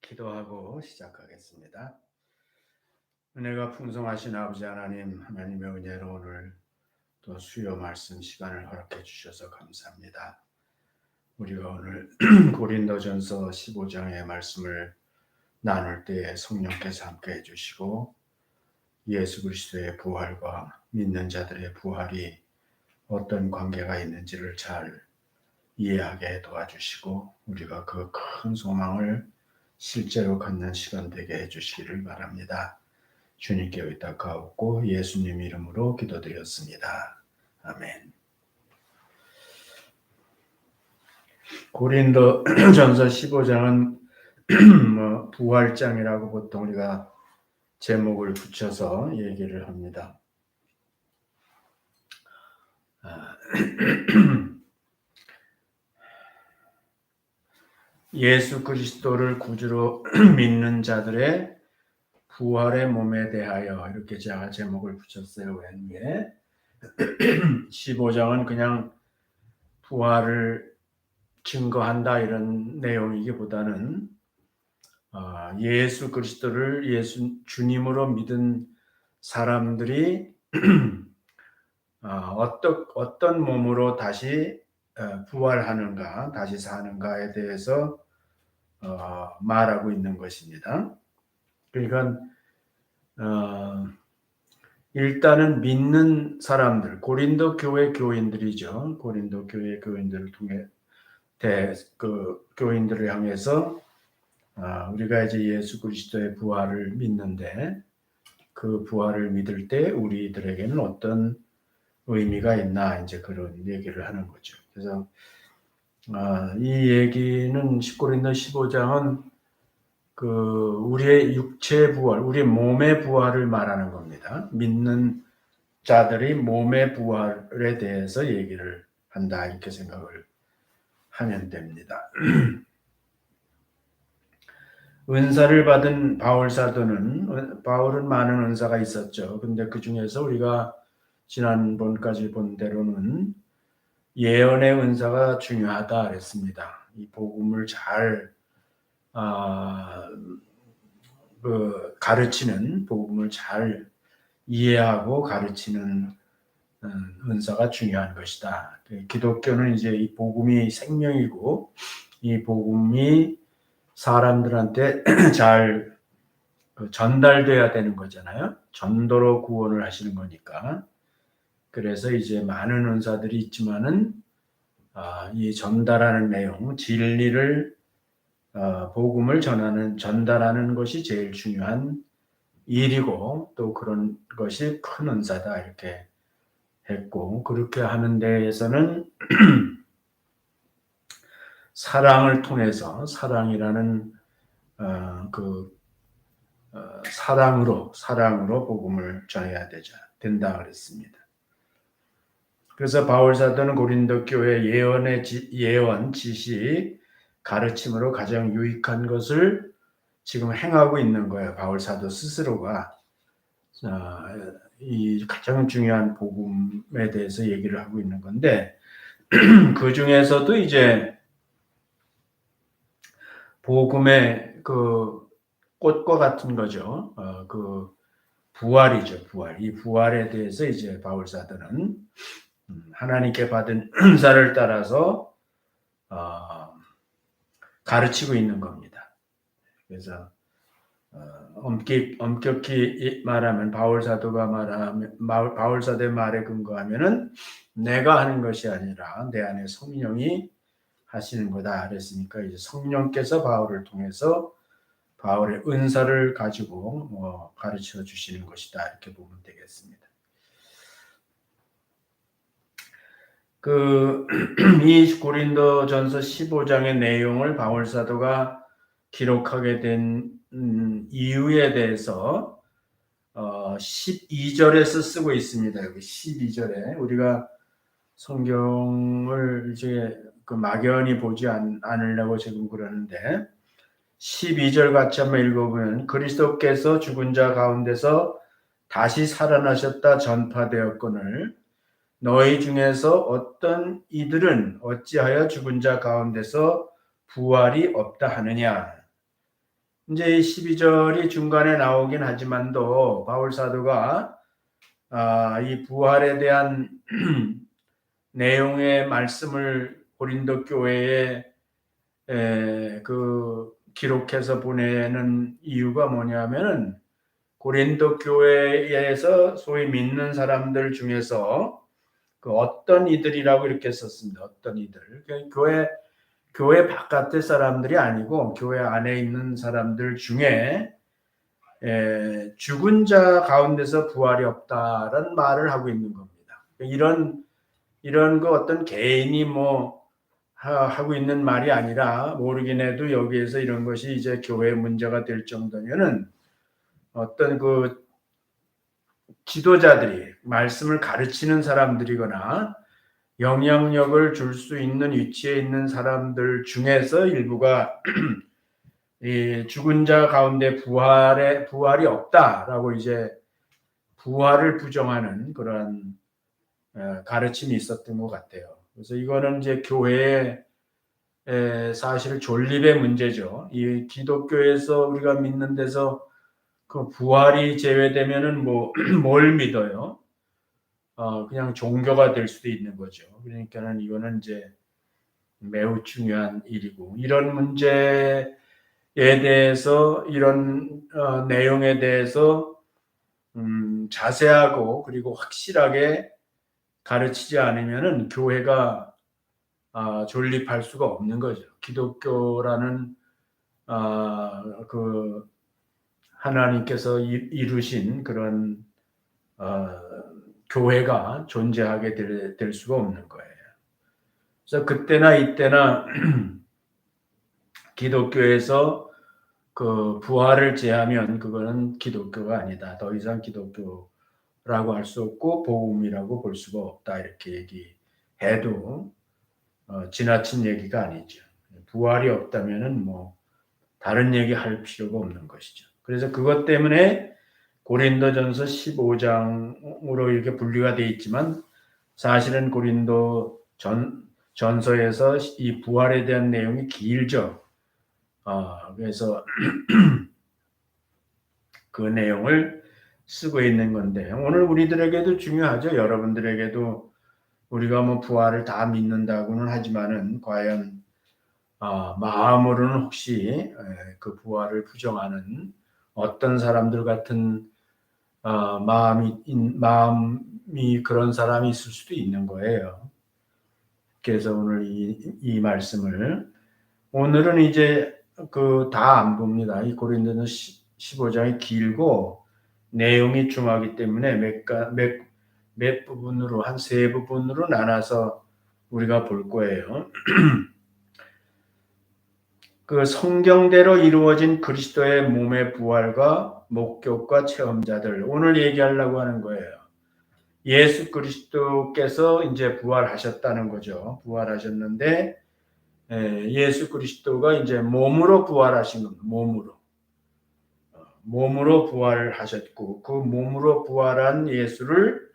기도하고 시작하겠습니다. 은혜가 풍성하신 아버지 하나님, 하나님의 은혜로 오늘 또 수요 말씀 시간을 허락해 주셔서 감사합니다. 우리가 오늘 고린도전서 15장의 말씀을 나눌 때에 성령께서 함께 해주시고 예수 그리스도의 부활과 믿는 자들의 부활이 어떤 관계가 있는지를 잘 이해하게 도와주시고 우리가 그 큰 소망을 실제로 갖는 시간 되게 해주시기를 바랍니다. 주님께 의탁하옵고 예수님 이름으로 기도드렸습니다. 아멘. 고린도전서 15장은 부활장이라고 보통 우리가 제목을 붙여서 얘기를 합니다. 예수 그리스도를 구주로 믿는 자들의 부활의 몸에 대하여 이렇게 제가 제목을 붙였어요. 맨 위에 15장은 그냥 부활을 증거한다 이런 내용이기보다는 예수 그리스도를 주님으로 믿은 사람들이 어떤 몸으로 다시 부활하는가, 다시 사는가에 대해서 말하고 있는 것입니다. 그러니까 일단은 믿는 사람들, 고린도 교회 교인들이죠. 고린도 교회 교인들을 통해 교인들을 향해서 우리가 이제 예수 그리스도의 부활을 믿는데 그 부활을 믿을 때 우리들에게는 어떤 의미가 있나 이제 그런 얘기를 하는 거죠. 그래서 이 얘기는 10고린도 15장은 우리의 육체의 부활, 우리 몸의 부활을 말하는 겁니다. 믿는 자들이 몸의 부활에 대해서 얘기를 한다 이렇게 생각을 하면 됩니다. 은사를 받은 바울은 많은 은사가 있었죠. 근데 그 중에서 우리가 지난번까지 본 대로는 예언의 은사가 중요하다 그랬습니다. 이 복음을 잘 가르치는, 복음을 잘 이해하고 가르치는 은사가 중요한 것이다. 기독교는 이제 이 복음이 생명이고 이 복음이 사람들한테 잘 전달돼야 되는 거잖아요. 전도로 구원을 하시는 거니까. 그래서 이제 많은 은사들이 있지만은 이 전달하는 내용, 진리를 복음을 전달하는 것이 제일 중요한 일이고 또 그런 것이 큰 은사다 이렇게 했고 그렇게 하는 데에서는 사랑을 통해서 사랑이라는 사랑으로 복음을 전해야 된다 그랬습니다. 그래서 바울 사도는 고린도 교회 예언, 지식, 가르침으로 가장 유익한 것을 지금 행하고 있는 거예요. 바울 사도 스스로가 이 가장 중요한 복음에 대해서 얘기를 하고 있는 건데 그 중에서도 이제 복음의 꽃과 같은 거죠. 부활이죠, 부활. 이 부활에 대해서 이제 바울 사도는 하나님께 받은 은사를 따라서 가르치고 있는 겁니다. 그래서 엄격히 말하면 바울 사도의 말에 근거하면은 내가 하는 것이 아니라 내 안에 성령이 하시는 거다 그랬으니까 이제 성령께서 바울을 통해서 바울의 은사를 가지고 가르쳐 주시는 것이다 이렇게 보면 되겠습니다. 이 고린도전서 15장의 내용을 바울 사도가 기록하게 된 이유에 대해서 12절에서 쓰고 있습니다. 여기 12절에 우리가 성경을 이제 막연히 보지 않으려고 지금 그러는데 12절 같이 한번 읽어보면 그리스도께서 죽은 자 가운데서 다시 살아나셨다 전파되었거늘 너희 중에서 어떤 이들은 어찌하여 죽은 자 가운데서 부활이 없다 하느냐. 이제 12절이 중간에 나오긴 하지만도 바울 사도가 이 부활에 대한 내용의 말씀을 고린도 교회에 그 기록해서 보내는 이유가 뭐냐면은 고린도 교회에서 소위 믿는 사람들 중에서 그 어떤 이들이라고 이렇게 썼습니다. 어떤 이들. 교회 바깥의 사람들이 아니고 교회 안에 있는 사람들 중에 죽은 자 가운데서 부활이 없다라는 말을 하고 있는 겁니다. 이런 그 어떤 개인이 뭐 하고 있는 말이 아니라 모르긴 해도 여기에서 이런 것이 이제 교회 문제가 될 정도면은 어떤 그 지도자들이 말씀을 가르치는 사람들이거나 영향력을 줄 수 있는 위치에 있는 사람들 중에서 일부가 이 죽은 자 가운데 부활이 없다라고 이제 부활을 부정하는 그런 가르침이 있었던 것 같아요. 그래서 이거는 이제 교회의 사실 존립의 문제죠. 이 기독교에서 우리가 믿는 데서 그 부활이 제외되면은 뭐 뭘 믿어요? 그냥 종교가 될 수도 있는 거죠. 그러니까는 이거는 이제 매우 중요한 일이고 이런 문제에 대해서 이런 내용에 대해서 자세하고 그리고 확실하게 가르치지 않으면은 교회가 존립할 수가 없는 거죠. 기독교라는 그 하나님께서 이루신 그런 교회가 존재하게 될 수가 없는 거예요. 그래서 그때나 이때나 기독교에서 그 부활을 제하면 그거는 기독교가 아니다. 더 이상 기독교라고 할 수 없고 복음이라고 볼 수가 없다. 이렇게 얘기해도 지나친 얘기가 아니죠. 부활이 없다면은 뭐 다른 얘기 할 필요가 없는 것이죠. 그래서 그것 때문에 고린도전서 15장으로 이렇게 분류가 되어 있지만 사실은 고린도 전서에서 이 부활에 대한 내용이 길죠. 그래서 그 내용을 쓰고 있는 건데 오늘 우리들에게도 중요하죠. 여러분들에게도 우리가 뭐 부활을 다 믿는다고는 하지만은 과연 마음으로는 혹시 그 부활을 부정하는 어떤 사람들 같은 마음이 그런 사람이 있을 수도 있는 거예요. 그래서 오늘 이 말씀을 오늘은 이제 그 다 안 봅니다. 이 고린도전 15장이 길고 내용이 중하기 때문에 몇 부분으로 한 세 부분으로 나눠서 우리가 볼 거예요. 그 성경대로 이루어진 그리스도의 몸의 부활과 목격과 체험자들 오늘 얘기하려고 하는 거예요. 예수 그리스도께서 이제 부활하셨다는 거죠. 부활하셨는데 예수 그리스도가 이제 몸으로 부활하신 겁니다. 몸으로 부활하셨고 그 몸으로 부활한 예수를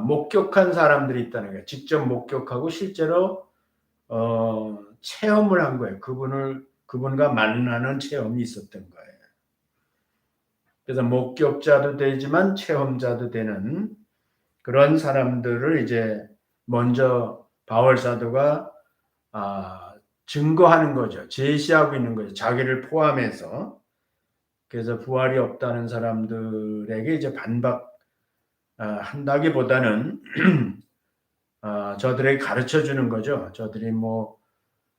목격한 사람들이 있다는 거예요. 직접 목격하고 실제로 체험을 한 거예요. 그분과 만나는 체험이 있었던 거예요. 그래서 목격자도 되지만 체험자도 되는 그런 사람들을 이제 먼저 바울 사도가 증거하는 거죠. 제시하고 있는 거죠. 자기를 포함해서. 그래서 부활이 없다는 사람들에게 이제 한다기보다는 저들에게 가르쳐 주는 거죠. 저들이 뭐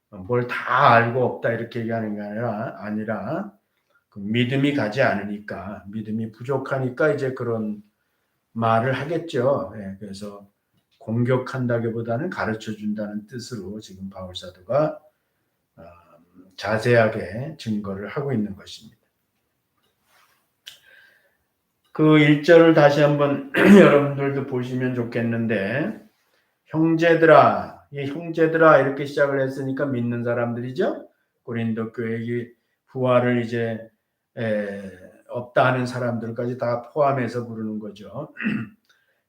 뭘 다 알고 없다 이렇게 얘기하는 게 아니라 그 믿음이 가지 않으니까 믿음이 부족하니까 이제 그런 말을 하겠죠. 그래서 공격한다기보다는 가르쳐 준다는 뜻으로 지금 바울 사도가 자세하게 증거를 하고 있는 것입니다. 그 1절을 다시 한번 여러분들도 보시면 좋겠는데 형제들아 이렇게 시작을 했으니까 믿는 사람들이죠. 고린도 교회의 부활을 이제 없다 하는 사람들까지 다 포함해서 부르는 거죠.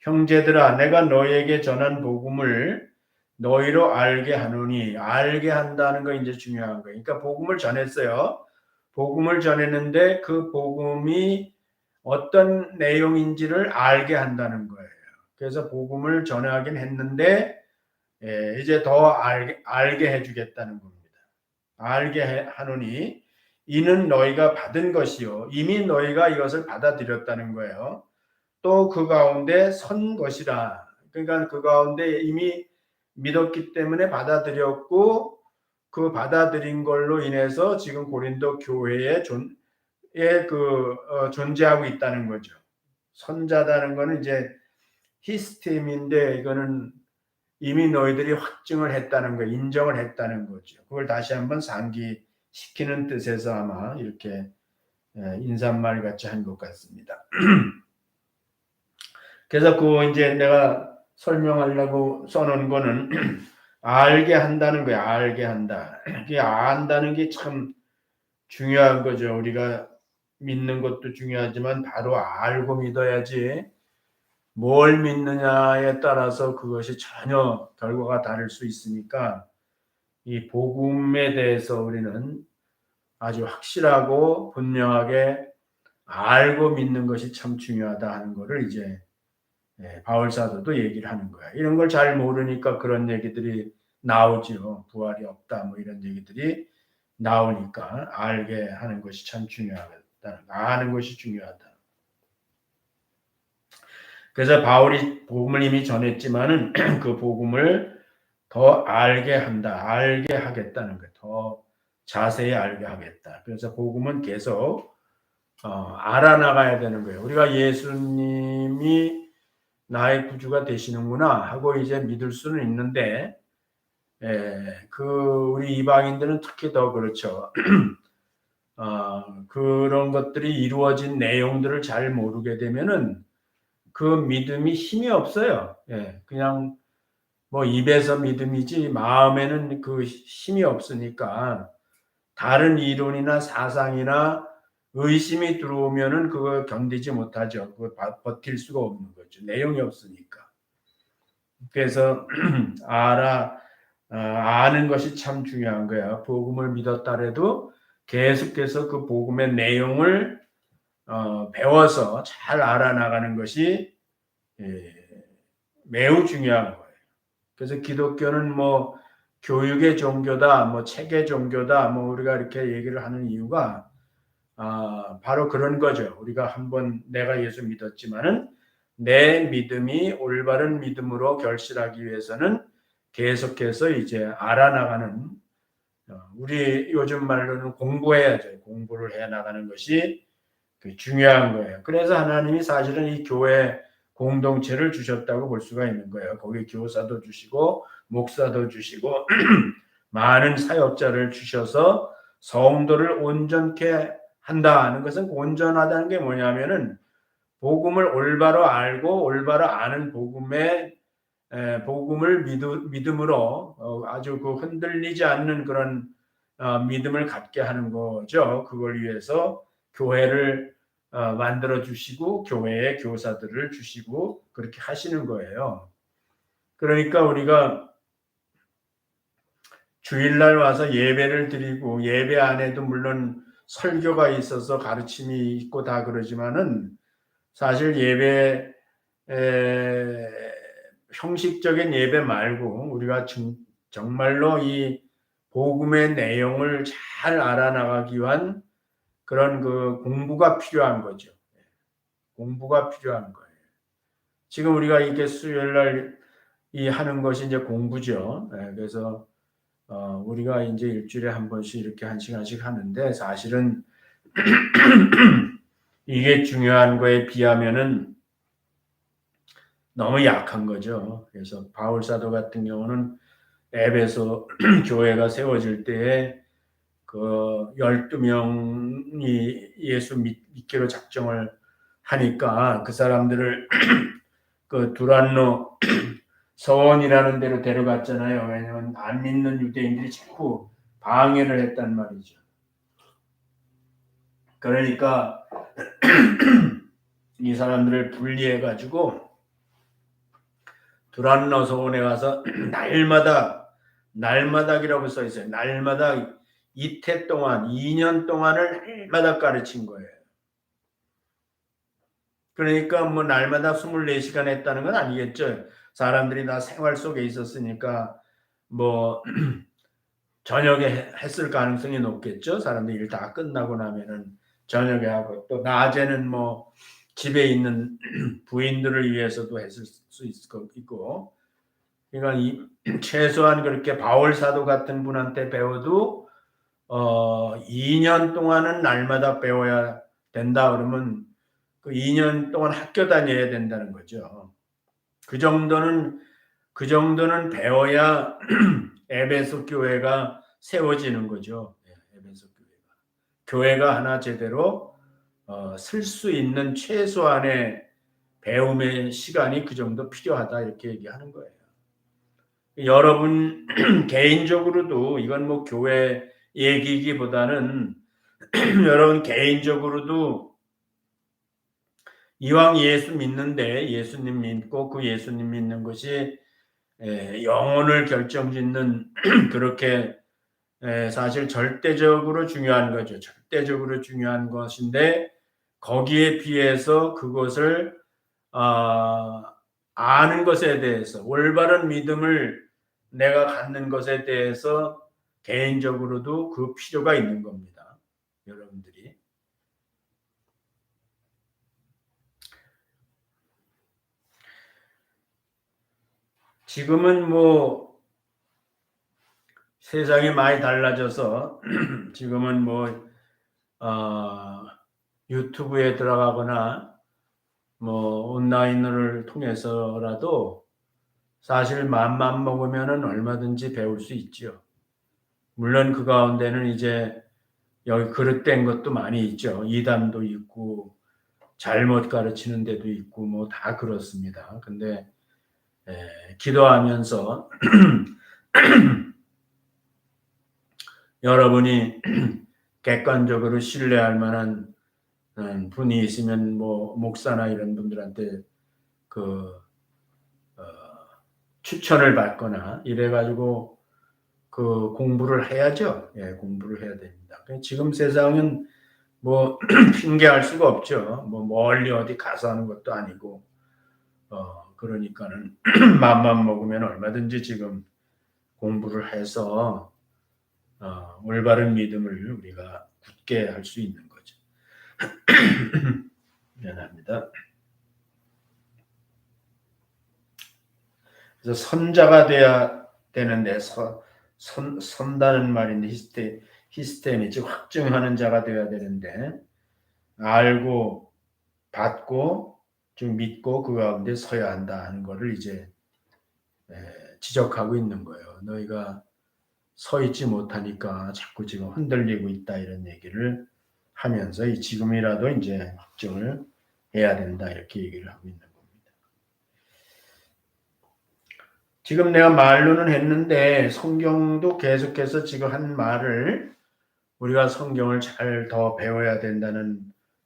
형제들아 내가 너희에게 전한 복음을 너희로 알게 하노니 알게 한다는 거 이제 중요한 거예요. 그러니까 복음을 전했어요. 복음을 전했는데 그 복음이 어떤 내용인지를 알게 한다는 거예요. 그래서 복음을 전하긴 했는데 이제 더 알게 해주겠다는 겁니다. 알게 하노니 이는 너희가 받은 것이요 이미 너희가 이것을 받아들였다는 거예요. 또 그 가운데 선 것이라. 그러니까 그 가운데 이미 믿었기 때문에 받아들였고 그 받아들인 걸로 인해서 지금 고린도 교회에 존재하고 있다는 거죠. 선자다는 거는 이제 히스템인데 이거는 이미 너희들이 확증을 했다는 거, 인정을 했다는 거죠. 그걸 다시 한번 상기시키는 뜻에서 아마 이렇게 인사말 같이 한 것 같습니다. 그래서 그 이제 내가 설명하려고 써놓은 거는 알게 한다는 거야. 알게 한다. 그게 안다는 게 참 중요한 거죠. 우리가 믿는 것도 중요하지만 바로 알고 믿어야지 뭘 믿느냐에 따라서 그것이 전혀 결과가 다를 수 있으니까 이 복음에 대해서 우리는 아주 확실하고 분명하게 알고 믿는 것이 참 중요하다 하는 것을 이제 바울 사도도 얘기를 하는 거야. 이런 걸 잘 모르니까 그런 얘기들이 나오죠. 부활이 없다 뭐 이런 얘기들이 나오니까 알게 하는 것이 참 중요하다. 아는 것이 중요하다. 그래서 바울이 복음을 이미 전했지만은 그 복음을 더 알게 한다. 알게 하겠다는 거예요. 더 자세히 알게 하겠다. 그래서 복음은 계속 알아나가야 되는 거예요. 우리가 예수님이 나의 구주가 되시는구나 하고 이제 믿을 수는 있는데 우리 이방인들은 특히 더 그렇죠. 그런 것들이 이루어진 내용들을 잘 모르게 되면은 그 믿음이 힘이 없어요. 그냥 뭐 입에서 믿음이지 마음에는 그 힘이 없으니까 다른 이론이나 사상이나 의심이 들어오면은 그거 견디지 못하죠. 그거 버틸 수가 없는 거죠. 내용이 없으니까. 그래서 아는 것이 참 중요한 거예요. 복음을 믿었다래도 계속해서 그 복음의 내용을 배워서 잘 알아나가는 것이 매우 중요한 거예요. 그래서 기독교는 뭐 교육의 종교다, 뭐 책의 종교다, 뭐 우리가 이렇게 얘기를 하는 이유가 바로 그런 거죠. 우리가 한번 내가 예수 믿었지만은 내 믿음이 올바른 믿음으로 결실하기 위해서는 계속해서 이제 알아나가는 우리 요즘 말로는 공부해야죠. 공부를 해 나가는 것이 중요한 거예요. 그래서 하나님이 사실은 이 교회 공동체를 주셨다고 볼 수가 있는 거예요. 거기 교사도 주시고 목사도 주시고 많은 사역자를 주셔서 성도를 온전케 한다는 것은 온전하다는 게 뭐냐면은 복음을 올바로 알고 올바로 아는 복음을 믿음으로 아주 그 흔들리지 않는 그런 믿음을 갖게 하는 거죠. 그걸 위해서 교회를 만들어 주시고 교회에 교사들을 주시고 그렇게 하시는 거예요. 그러니까 우리가 주일날 와서 예배를 드리고 예배 안에도 물론 설교가 있어서 가르침이 있고 다 그러지만은 사실 예배 형식적인 예배 말고 우리가 정말로 이 복음의 내용을 잘 알아나가기 위한 그런 그 공부가 필요한 거죠. 공부가 필요한 거예요. 지금 우리가 이게 수요일날 이 하는 것이 이제 공부죠. 그래서 우리가 이제 일주일에 한 번씩 이렇게 1시간씩 하는데 사실은 이게 중요한 거에 비하면은 너무 약한 거죠. 그래서 바울 사도 같은 경우는 에베소 교회가 세워질 때에 그 12명이 예수 믿기로 작정을 하니까 그 사람들을 그 두란노 서원이라는 데로 데려갔잖아요. 왜냐하면 안 믿는 유대인들이 자꾸 방해를 했단 말이죠. 그러니까 이 사람들을 분리해가지고 두란노 서원에 가서 날마다이라고 써 있어요. 날마다 이태 동안 2년 동안을 날마다 가르친 거예요. 그러니까 뭐 날마다 24시간 했다는 건 아니겠죠. 사람들이 다 생활 속에 있었으니까 뭐 저녁에 했을 가능성이 높겠죠. 사람들이 일 다 끝나고 나면은 저녁에 하고 또 낮에는 뭐 집에 있는 부인들을 위해서도 했을 수 있고. 그러니까 최소한 그렇게 바울 사도 같은 분한테 배워도 2년 동안은 날마다 배워야 된다 그러면 그 2년 동안 학교 다녀야 된다는 거죠. 그 정도는 배워야 에베소 교회가 세워지는 거죠. 에베소 교회가 하나 제대로 쓸 수 있는 최소한의 배움의 시간이 그 정도 필요하다 이렇게 얘기하는 거예요. 여러분 개인적으로도 이건 뭐 교회 얘기기보다는 여러분 개인적으로도 이왕 예수 믿는데 예수님 믿고 그 예수님 믿는 것이 영혼을 결정짓는 그렇게 사실 절대적으로 중요한 거죠. 절대적으로 중요한 것인데 거기에 비해서 그것을 아는 것에 대해서 올바른 믿음을 내가 갖는 것에 대해서 개인적으로도 그 필요가 있는 겁니다. 여러분들이. 지금은 뭐 세상이 많이 달라져서 지금은 뭐 유튜브에 들어가거나 뭐 온라인을 통해서라도 사실 마음만 먹으면은 얼마든지 배울 수 있죠. 물론 그 가운데는 이제 여기 그릇된 것도 많이 있죠. 이단도 있고 잘못 가르치는 데도 있고 뭐 다 그렇습니다. 근데 기도하면서 여러분이 객관적으로 신뢰할 만한 분이 있으면 뭐 목사나 이런 분들한테 그 추천을 받거나 이래가지고 그 공부를 해야죠. 공부를 해야 됩니다. 지금 세상은 뭐 핑계할 수가 없죠. 뭐 멀리 어디 가서 하는 것도 아니고 그러니까는 맘만 먹으면 얼마든지 지금 공부를 해서 올바른 믿음을 우리가 굳게 할 수 있는 거죠. 미안합니다. 그래서 선자가 돼야 되는데 선다는 말인데 히스테미 즉 확증하는 자가 되어야 되는데 알고 받고 좀 믿고 그 가운데 서야 한다 하는 것을 이제 지적하고 있는 거예요. 너희가 서 있지 못하니까 자꾸 지금 흔들리고 있다 이런 얘기를 하면서 지금이라도 이제 확증을 해야 된다 이렇게 얘기를 하고 있는 겁니다. 지금 내가 말로는 했는데 성경도 계속해서 지금 한 말을 우리가 성경을 잘 더 배워야 된다는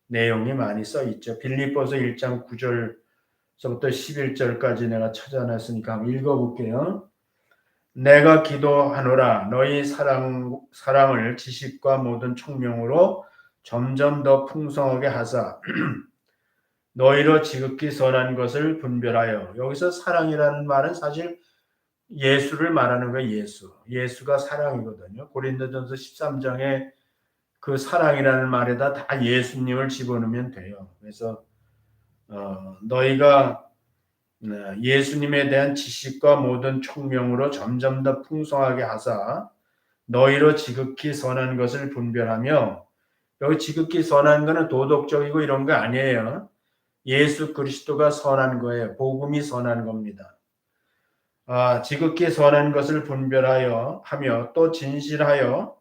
내용이 많이 써 있죠. 빌립보서 1장 9절서부터 11절까지 내가 찾아놨으니까 한번 읽어볼게요. 내가 기도하노라 너희 사랑을 지식과 모든 총명으로 점점 더 풍성하게 하사 너희로 지극히 선한 것을 분별하여. 여기서 사랑이라는 말은 사실 예수를 말하는 거예요. 예수가 사랑이거든요. 고린도전서 13장에 그 사랑이라는 말에다 다 예수님을 집어넣으면 돼요. 그래서 너희가 예수님에 대한 지식과 모든 총명으로 점점 더 풍성하게 하사 너희로 지극히 선한 것을 분별하며. 여기 지극히 선한 것은 도덕적이고 이런 거 아니에요. 예수 그리스도가 선한 거예요. 복음이 선한 겁니다. 지극히 선한 것을 분별하여 하며 또 진실하여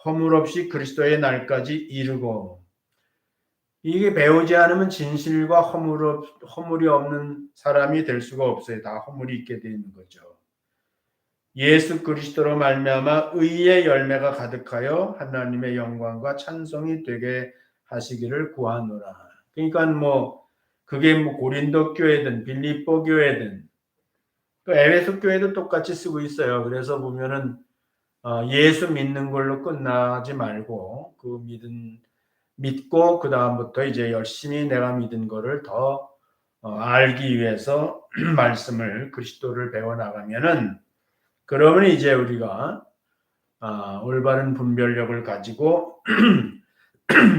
허물 없이 그리스도의 날까지 이르고. 이게 배우지 않으면 진실과 허물이 없는 사람이 될 수가 없어요. 다 허물이 있게 되는 거죠. 예수 그리스도로 말미암아 의의 열매가 가득하여 하나님의 영광과 찬송이 되게 하시기를 구하노라. 그러니까 뭐 그게 뭐 고린도 교회든 빌립보 교회든 또 에베소 교회도 똑같이 쓰고 있어요. 그래서 보면은 예수 믿는 걸로 끝나지 말고 믿고 그 다음부터 이제 열심히 내가 믿은 거를 더 알기 위해서 말씀을 그리스도를 배워 나가면은 그러면 이제 우리가 올바른 분별력을 가지고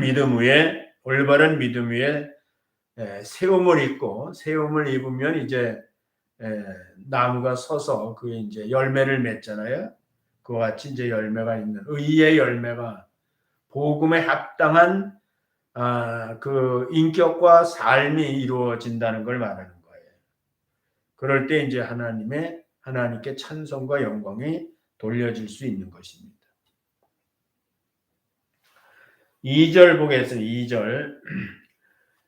믿음 위에 올바른 믿음 위에 세움을 입고 세움을 입으면 이제 나무가 서서 그게 이제 열매를 맺잖아요. 그와 같이 이제 열매가 있는 의의 열매가 복음에 합당한 그 인격과 삶이 이루어진다는 걸 말하는 거예요. 그럴 때 이제 하나님께 찬송과 영광이 돌려질 수 있는 것입니다. 2절 보겠습니다. 2절.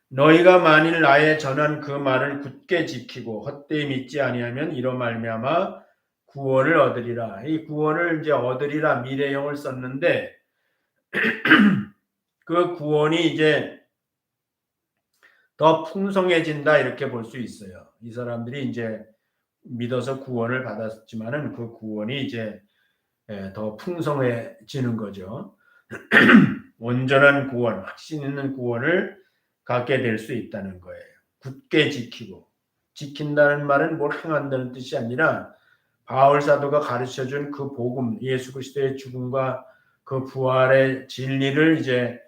너희가 만일 나의 전한 그 말을 굳게 지키고 헛되이 믿지 아니하면 이로 말미암아 구원을 얻으리라. 이 구원을 이제 얻으리라 미래형을 썼는데 그 구원이 이제 더 풍성해진다 이렇게 볼 수 있어요. 이 사람들이 이제 믿어서 구원을 받았지만은 그 구원이 이제 더 풍성해지는 거죠. 온전한 구원, 확신 있는 구원을 갖게 될 수 있다는 거예요. 굳게 지키고 지킨다는 말은 뭘 행한다는 뜻이 아니라 바울 사도가 가르쳐준 그 복음, 예수 그리스도의 죽음과 그 부활의 진리를 이제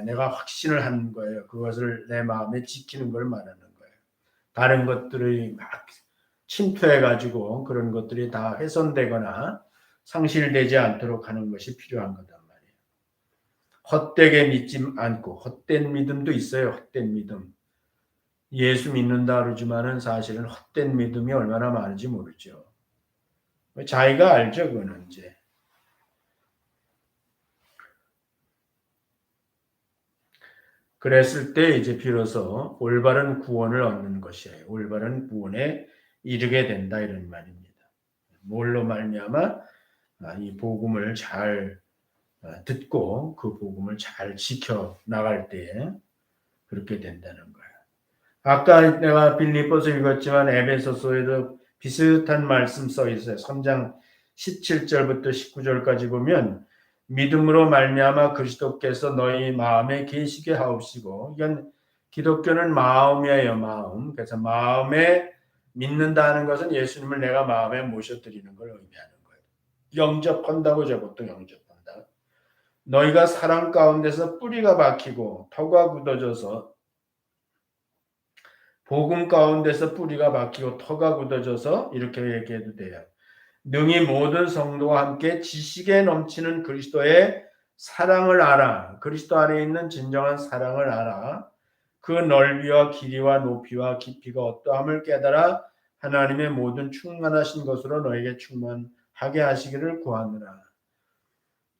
내가 확신을 하는 거예요. 그것을 내 마음에 지키는 걸 말하는 거예요. 다른 것들이 막 침투해가지고 그런 것들이 다 훼손되거나 상실되지 않도록 하는 것이 필요한 거단 말이에요. 헛되게 믿지 않고 헛된 믿음도 있어요. 헛된 믿음. 예수 믿는다 그러지만은 사실은 헛된 믿음이 얼마나 많은지 모르죠. 자기가 알죠, 그거는 이제. 그랬을 때 이제 비로소 올바른 구원을 얻는 것이에요. 올바른 구원에 이르게 된다 이런 말입니다. 뭘로 말미암아 이 복음을 잘 듣고 그 복음을 잘 지켜 나갈 때에 그렇게 된다는 거예요. 아까 내가 빌립보서 읽었지만 에베소서에도 비슷한 말씀 써 있어요. 3장 17절부터 19절까지 보면 믿음으로 말미암아 그리스도께서 너희 마음에 계시게 하옵시고, 이건 기독교는 마음이에요. 마음. 그래서 마음에 믿는다는 것은 예수님을 내가 마음에 모셔드리는 걸 의미하는 거예요. 영접한다고 보통 영접한다. 너희가 사랑 가운데서 뿌리가 박히고 터가 굳어져서 복음 가운데서 뿌리가 박히고 터가 굳어져서 이렇게 얘기해도 돼요. 능히 모든 성도와 함께 지식에 넘치는 그리스도의 사랑을 알아. 그리스도 안에 있는 진정한 사랑을 알아. 그 넓이와 길이와 높이와 깊이가 어떠함을 깨달아 하나님의 모든 충만하신 것으로 너에게 충만하게 하시기를 구하느라.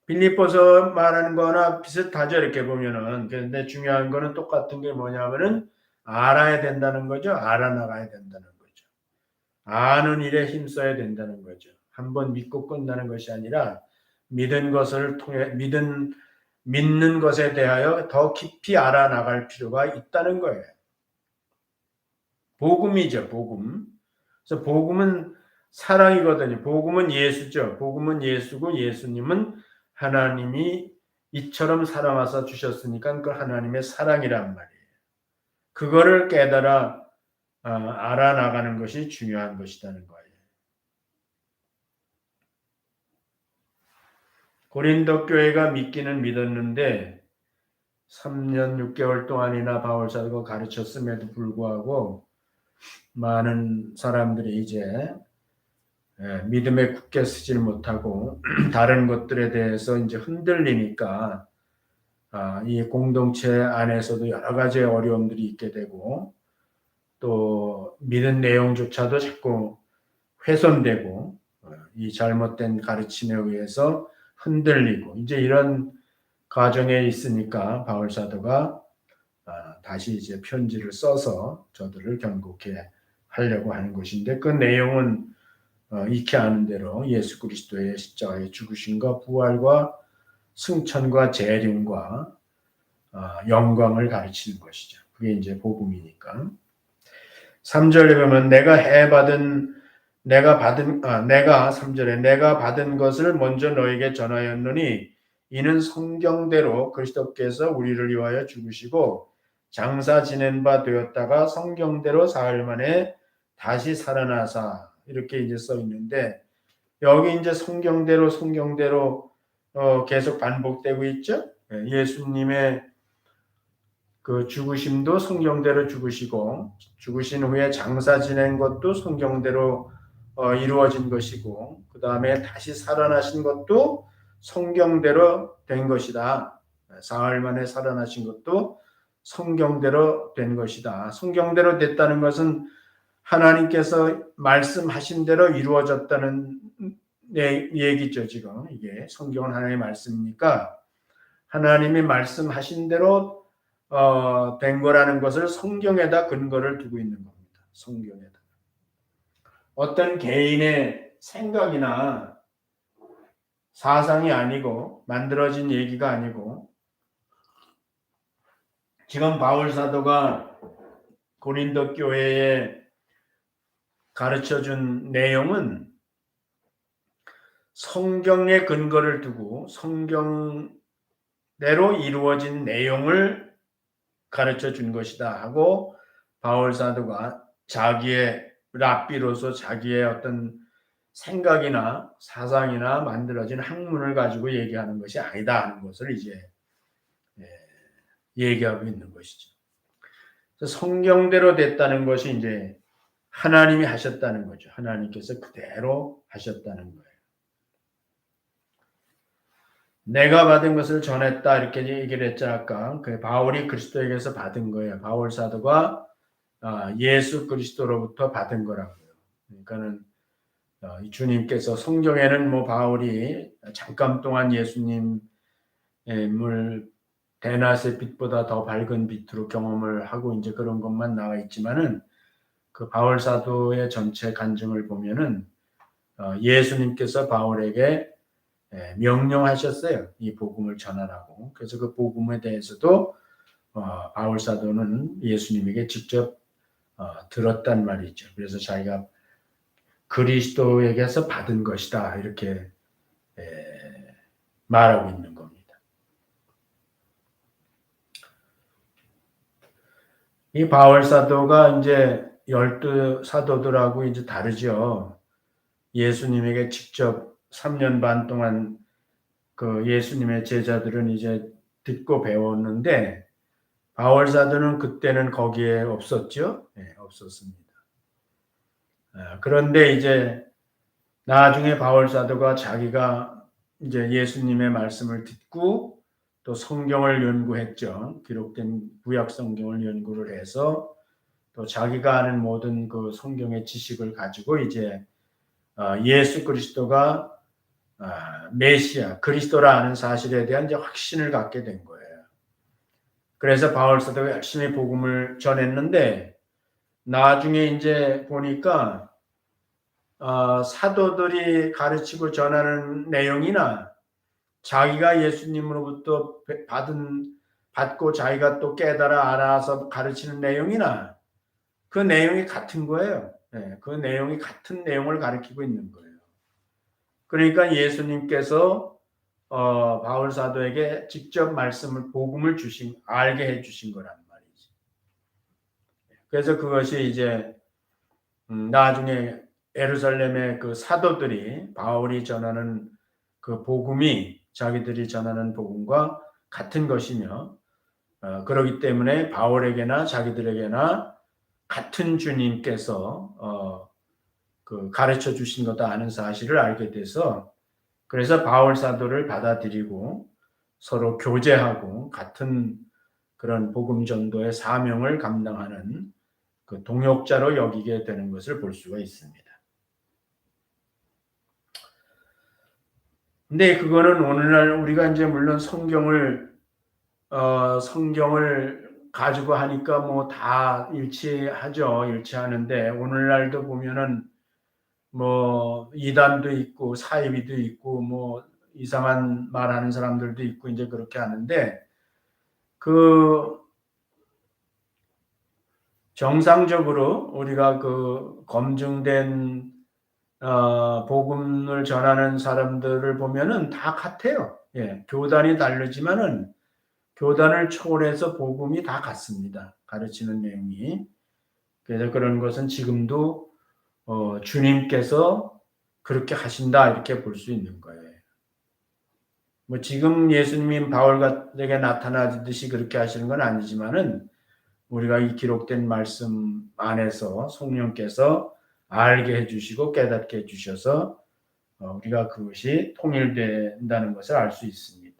빌립보서 말하는 거나 비슷하죠. 이렇게 보면은. 그런데 중요한 거는 똑같은 게 뭐냐면은 알아야 된다는 거죠. 알아나가야 된다는 거죠. 아는 일에 힘써야 된다는 거죠. 한번 믿고 끝나는 것이 아니라 믿은 것을 통해 믿는 것에 대하여 더 깊이 알아나갈 필요가 있다는 거예요. 복음이죠, 복음. 그래서 복음은 사랑이거든요. 복음은 예수죠. 복음은 예수고 예수님은 하나님이 이처럼 사랑하사 주셨으니까 그 하나님의 사랑이란 말이에요. 그거를 깨달아 알아나가는 것이 중요한 것이라는 거예요. 고린도 교회가 믿기는 믿었는데 3년 6개월 동안이나 바울 사도가 가르쳤음에도 불구하고 많은 사람들이 이제 믿음에 굳게 서질 못하고 다른 것들에 대해서 이제 흔들리니까 이 공동체 안에서도 여러 가지 어려움들이 있게 되고 또 믿은 내용조차도 자꾸 훼손되고 이 잘못된 가르침에 의해서 흔들리고 이제 이런 과정에 있으니까 바울 사도가 다시 이제 편지를 써서 저들을 경고케 하려고 하는 것인데 그 내용은 익히 아는 대로 예수 그리스도의 십자가의 죽으심과 부활과 승천과 재림과 영광을 가르치는 것이죠. 그게 이제 복음이니까. 3절에 보면 내가 해받은 내가 3절에 내가 받은 것을 먼저 너에게 전하였노니 이는 성경대로 그리스도께서 우리를 위하여 죽으시고 장사 지낸 바 되었다가 성경대로 사흘 만에 다시 살아나사 이렇게 이제 써 있는데 여기 이제 성경대로 계속 반복되고 있죠. 예수님의 그 죽으심도 성경대로 죽으시고 죽으신 후에 장사 지낸 것도 성경대로 이루어진 것이고 그 다음에 다시 살아나신 것도 성경대로 된 것이다. 사흘 만에 살아나신 것도 성경대로 된 것이다. 성경대로 됐다는 것은 하나님께서 말씀하신 대로 이루어졌다는 얘기죠. 지금 이게 성경은 하나님의 말씀이니까 하나님이 말씀하신 대로 된 거라는 것을 성경에다 근거를 두고 있는 겁니다. 성경에다. 어떤 개인의 생각이나 사상이 아니고 만들어진 얘기가 아니고 지금 바울 사도가 고린도 교회에 가르쳐준 내용은 성경에 근거를 두고 성경대로 이루어진 내용을 가르쳐 준 것이다 하고 바울 사도가 자기의 랍비로서 자기의 어떤 생각이나 사상이나 만들어진 학문을 가지고 얘기하는 것이 아니다 하는 것을 이제 얘기하고 있는 것이죠. 성경대로 됐다는 것이 이제 하나님이 하셨다는 거죠. 하나님께서 그대로 하셨다는 거예요. 내가 받은 것을 전했다 이렇게 얘기를 했잖아 아까. 그 바울이 그리스도에게서 받은 거예요. 바울 사도가 예수 그리스도로부터 받은 거라고요. 그러니까는 주님께서 성경에는 뭐 바울이 잠깐 동안 예수님을 대낮의 빛보다 더 밝은 빛으로 경험을 하고 이제 그런 것만 나와 있지만은 그 바울 사도의 전체 간증을 보면은 예수님께서 바울에게 명령하셨어요. 이 복음을 전하라고. 그래서 그 복음에 대해서도 바울 사도는 예수님에게 직접 들었단 말이죠. 그래서 자기가 그리스도에게서 받은 것이다 이렇게 말하고 있는 겁니다. 이 바울 사도가 이제 12 사도들하고 이제 다르죠. 예수님에게 직접 3년 반 동안 그 예수님의 제자들은 이제 듣고 배웠는데 바울 사도는 그때는 거기에 없었죠. 네, 없었습니다. 그런데 이제 나중에 바울 사도가 자기가 이제 예수님의 말씀을 듣고 또 성경을 연구했죠. 기록된 구약 성경을 연구를 해서 또 자기가 아는 모든 그 성경의 지식을 가지고 이제 예수 그리스도가 메시아, 그리스도라 하는 사실에 대한 이제 확신을 갖게 된 거예요. 그래서 바울 사도가 열심히 복음을 전했는데 나중에 이제 보니까 사도들이 가르치고 전하는 내용이나 자기가 예수님으로부터 받고 자기가 또 깨달아 알아서 가르치는 내용이나 그 내용이 같은 거예요. 네, 그 내용이 같은 내용을 가르치고 있는 거예요. 그러니까 예수님께서 바울 사도에게 직접 복음을 알게 해주신 거란 말이지. 그래서 그것이 이제 나중에 예루살렘의 그 사도들이 바울이 전하는 그 복음이 자기들이 전하는 복음과 같은 것이며 그렇기 때문에 바울에게나 자기들에게나 같은 주님께서 그 가르쳐 주신 거다 하는 사실을 알게 돼서 그래서 바울 사도를 받아들이고 서로 교제하고 같은 그런 복음 전도의 사명을 감당하는 그 동역자로 여기게 되는 것을 볼 수가 있습니다. 근데 그거는 오늘날 우리가 이제 물론 성경을 가지고 하니까 뭐 다 일치하는데 오늘날도 보면은 뭐 이단도 있고 사이비도 있고 뭐 이상한 말하는 사람들도 있고 이제 그렇게 하는데 그 정상적으로 우리가 그 검증된 복음을 전하는 사람들을 보면은 다 같아요. 예, 교단이 다르지만은 교단을 초월해서 복음이 다 같습니다. 가르치는 내용이. 그래서 그런 것은 지금도 주님께서 그렇게 하신다 이렇게 볼 수 있는 거예요. 뭐 지금 예수님이 바울에게 나타나듯이 그렇게 하시는 건 아니지만은 우리가 이 기록된 말씀 안에서 성령께서 알게 해주시고 깨닫게 해주셔서 우리가 그것이 통일된다는 것을 알 수 있습니다.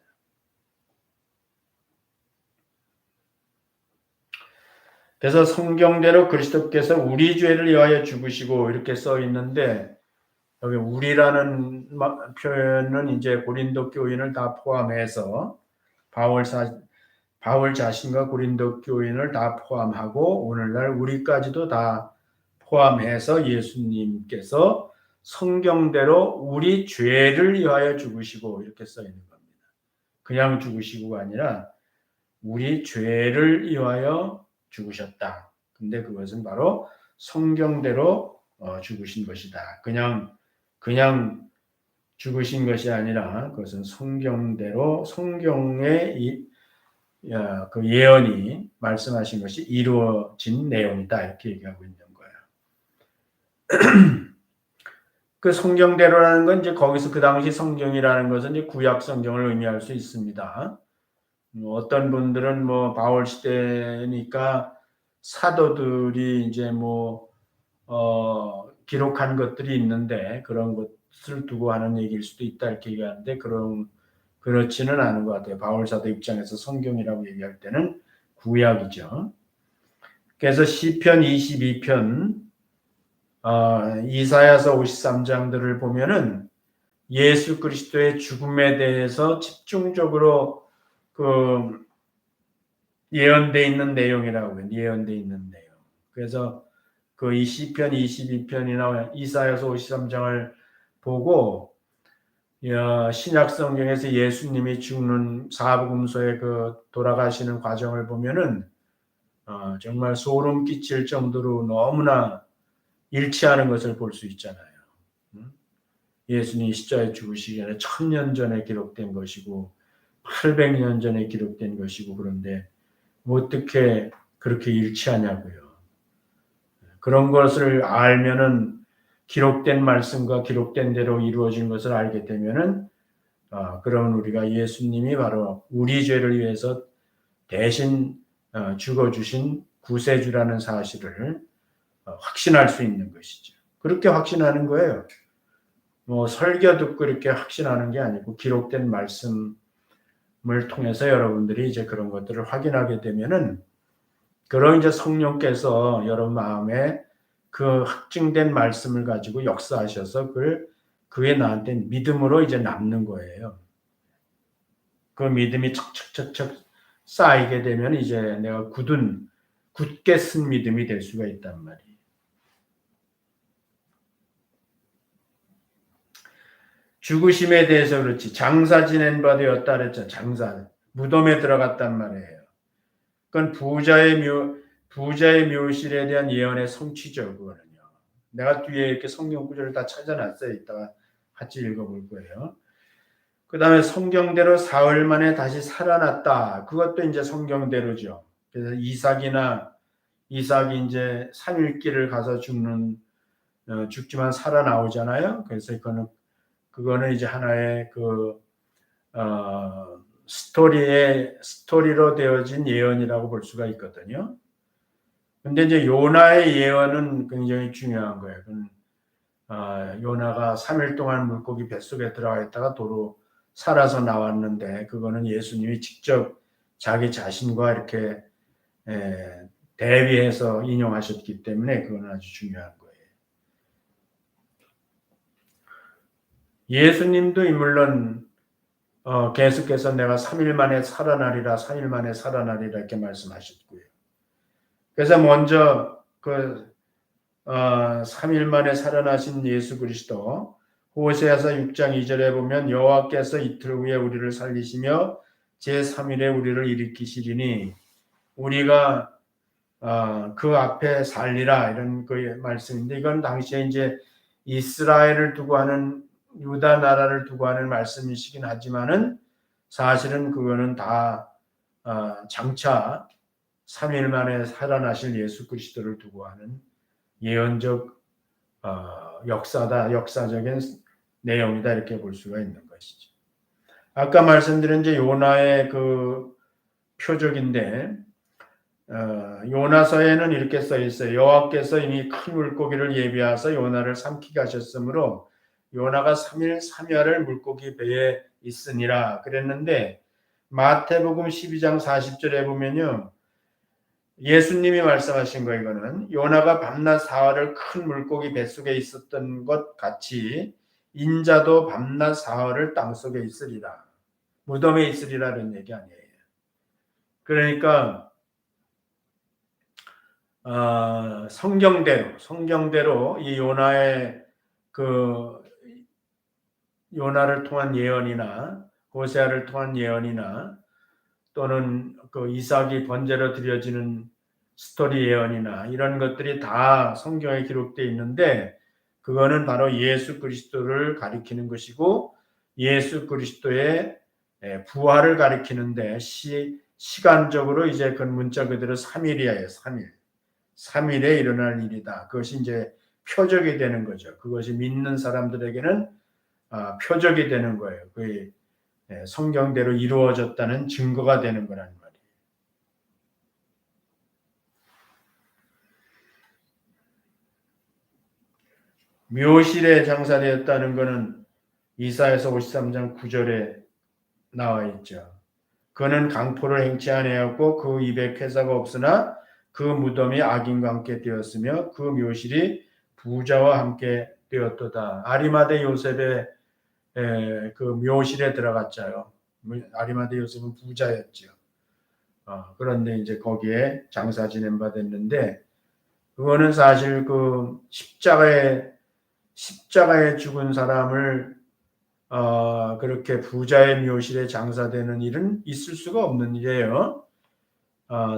그래서 성경대로 그리스도께서 우리 죄를 위하여 죽으시고 이렇게 써 있는데 여기 우리라는 표현은 이제 고린도 교인을 다 포함해서 바울 자신과 고린도 교인을 다 포함하고 오늘날 우리까지도 다 포함해서 예수님께서 성경대로 우리 죄를 위하여 죽으시고 이렇게 써 있는 겁니다. 그냥 죽으시고가 아니라 우리 죄를 위하여 죽으셨다. 근데 그것은 바로 성경대로 죽으신 것이다. 그냥 죽으신 것이 아니라 그것은 성경대로 성경의 그 예언이 말씀하신 것이 이루어진 내용이다. 이렇게 얘기하고 있는 거예요. 그 성경대로라는 건 이제 거기서 그 당시 성경이라는 것은 이제 구약 성경을 의미할 수 있습니다. 어떤 분들은 뭐 바울 시대니까 사도들이 이제 기록한 것들이 있는데 그런 것을 두고 하는 얘기일 수도 있다 이렇게 얘기하는데 그렇지는 않은 것 같아요. 바울 사도 입장에서 성경이라고 얘기할 때는 구약이죠. 그래서 시편 22편, 이사야서 53장들을 보면은 예수 그리스도의 죽음에 대해서 집중적으로 그 예언돼 있는 내용이라고 해요. 예언돼 있는 내용. 그래서 그 이 시편 22편이나 이사야서 53장을 보고 신약 성경에서 예수님이 죽는 사복음서에 그 돌아가시는 과정을 보면은 정말 소름 끼칠 정도로 너무나 일치하는 것을 볼 수 있잖아요. 예수님이 십자가에 죽으시기 전에 1000년 전에 기록된 것이고 800년 전에 기록된 것이고 그런데 어떻게 그렇게 일치하냐고요. 그런 것을 알면은 기록된 말씀과 기록된 대로 이루어진 것을 알게 되면은 그러면 우리가 예수님이 바로 우리 죄를 위해서 대신 죽어주신 구세주라는 사실을 확신할 수 있는 것이죠. 그렇게 확신하는 거예요. 설교 듣고 이렇게 확신하는 게 아니고 기록된 말씀을 통해서 여러분들이 이제 그런 것들을 확인하게 되면은 그런 이제 성령께서 여러분 마음에 그 확증된 말씀을 가지고 역사하셔서 그게 나한테 믿음으로 이제 남는 거예요. 그 믿음이 척척척척 쌓이게 되면 이제 내가 굳게 쓴 믿음이 될 수가 있단 말이에요. 죽으심에 대해서 그렇지 장사 지낸 바 되었다 그랬죠. 장사 무덤에 들어갔단 말이에요. 그건 부자의 묘실에 대한 예언의 성취죠. 그거는요. 내가 뒤에 이렇게 성경 구절을 다 찾아놨어요. 이따가 같이 읽어볼 거예요. 그 다음에 성경대로 사흘 만에 다시 살아났다. 그것도 이제 성경대로죠. 그래서 이삭이 이제 3일길을 가서 죽지만 살아나오잖아요. 그래서 그거는 이제 하나의 스토리로 되어진 예언이라고 볼 수가 있거든요. 근데 이제 요나의 예언은 굉장히 중요한 거예요. 요나가 3일 동안 물고기 뱃속에 들어가 있다가 도로 살아서 나왔는데 그거는 예수님이 직접 자기 자신과 이렇게 대비해서 인용하셨기 때문에 그건 아주 중요한 거예요. 예수님도 물론 계속해서 내가 3일 만에 살아나리라 3일 만에 살아나리라 이렇게 말씀하셨고요. 그래서 먼저 3일 만에 살아나신 예수 그리스도 호세아서 6장 2절에 보면 여호와께서 이틀 후에 우리를 살리시며 제3일에 우리를 일으키시리니 우리가 그 앞에 살리라 이런 그 말씀인데 이건 당시에 이제 이스라엘을 두고 하는 유다 나라를 두고 하는 말씀이시긴 하지만은 사실은 그거는 다 장차 3일 만에 살아나실 예수 그리스도를 두고 하는 예언적 역사적인 내용이다 이렇게 볼 수가 있는 것이죠. 아까 말씀드린 이제 요나의 그 표적인데 요나서에는 이렇게 써 있어요. 여호와께서 이미 큰 물고기를 예비하사 요나를 삼키게 하셨으므로 요나가 3일 3야를 물고기 배에 있으니라 그랬는데 마태복음 12장 40절에 보면요. 예수님이 말씀하신 거 이거는 요나가 밤낮 사흘을 큰 물고기 뱃속에 있었던 것 같이 인자도 밤낮 사흘을 땅속에 있으리라. 무덤에 있으리라는 얘기 아니에요. 그러니까 성경대로 이 요나의 그 요나를 통한 예언이나 호세아를 통한 예언이나 또는 그 이삭이 번제로 드려지는 스토리 예언이나 이런 것들이 다 성경에 기록되어 있는데 그거는 바로 예수 그리스도를 가리키는 것이고 예수 그리스도의 부활을 가리키는데 시간적으로 이제 그 문자 그대로 3일이에요. 3일에 일어날 일이다. 그것이 이제 표적이 되는 거죠. 그것이 믿는 사람들에게는 표적이 되는 거예요. 그 성경대로 이루어졌다는 증거가 되는 거라는 말이에요. 묘실에 장사되었다는 것은 이사야서 53장 9절에 나와 있죠. 그는 강포를 행치 아니하였고 그 입에 쾌사가 없으나 그 무덤이 악인과 함께 되었으며 그 묘실이 부자와 함께 되었도다. 아리마대 요셉의 그 묘실에 들어갔죠. 아리마대 요셉은 부자였죠. 그런데 이제 거기에 장사 지낸 바 됐는데 그거는 사실 그 십자가에 죽은 사람을 그렇게 부자의 묘실에 장사되는 일은 있을 수가 없는 일이에요.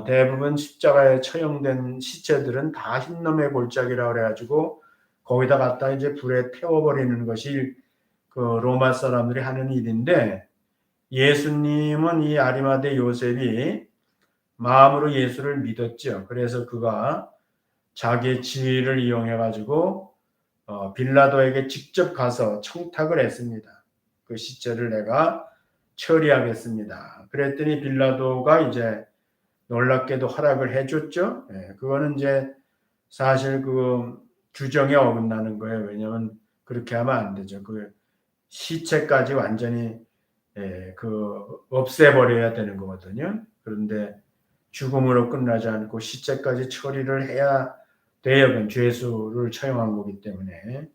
대부분 십자가에 처형된 시체들은 다 흰놈의 골짜기라 그래가지고 거기다 갖다 이제 불에 태워버리는 것이 그 로마 사람들이 하는 일인데 예수님은 이 아리마대 요셉이 마음으로 예수를 믿었죠. 그래서 그가 자기의 지위를 이용해가지고 빌라도에게 직접 가서 청탁을 했습니다. 그 시체를 내가 처리하겠습니다. 그랬더니 빌라도가 이제 놀랍게도 허락을 해줬죠. 그거는 이제 사실 그 규정에 어긋나는 거예요. 왜냐하면 그렇게 하면 안 되죠. 그 시체까지 완전히 그 없애버려야 되는 거거든요. 그런데 죽음으로 끝나지 않고 시체까지 처리를 해야 돼요. 그건 죄수를 처형한 거기 때문에.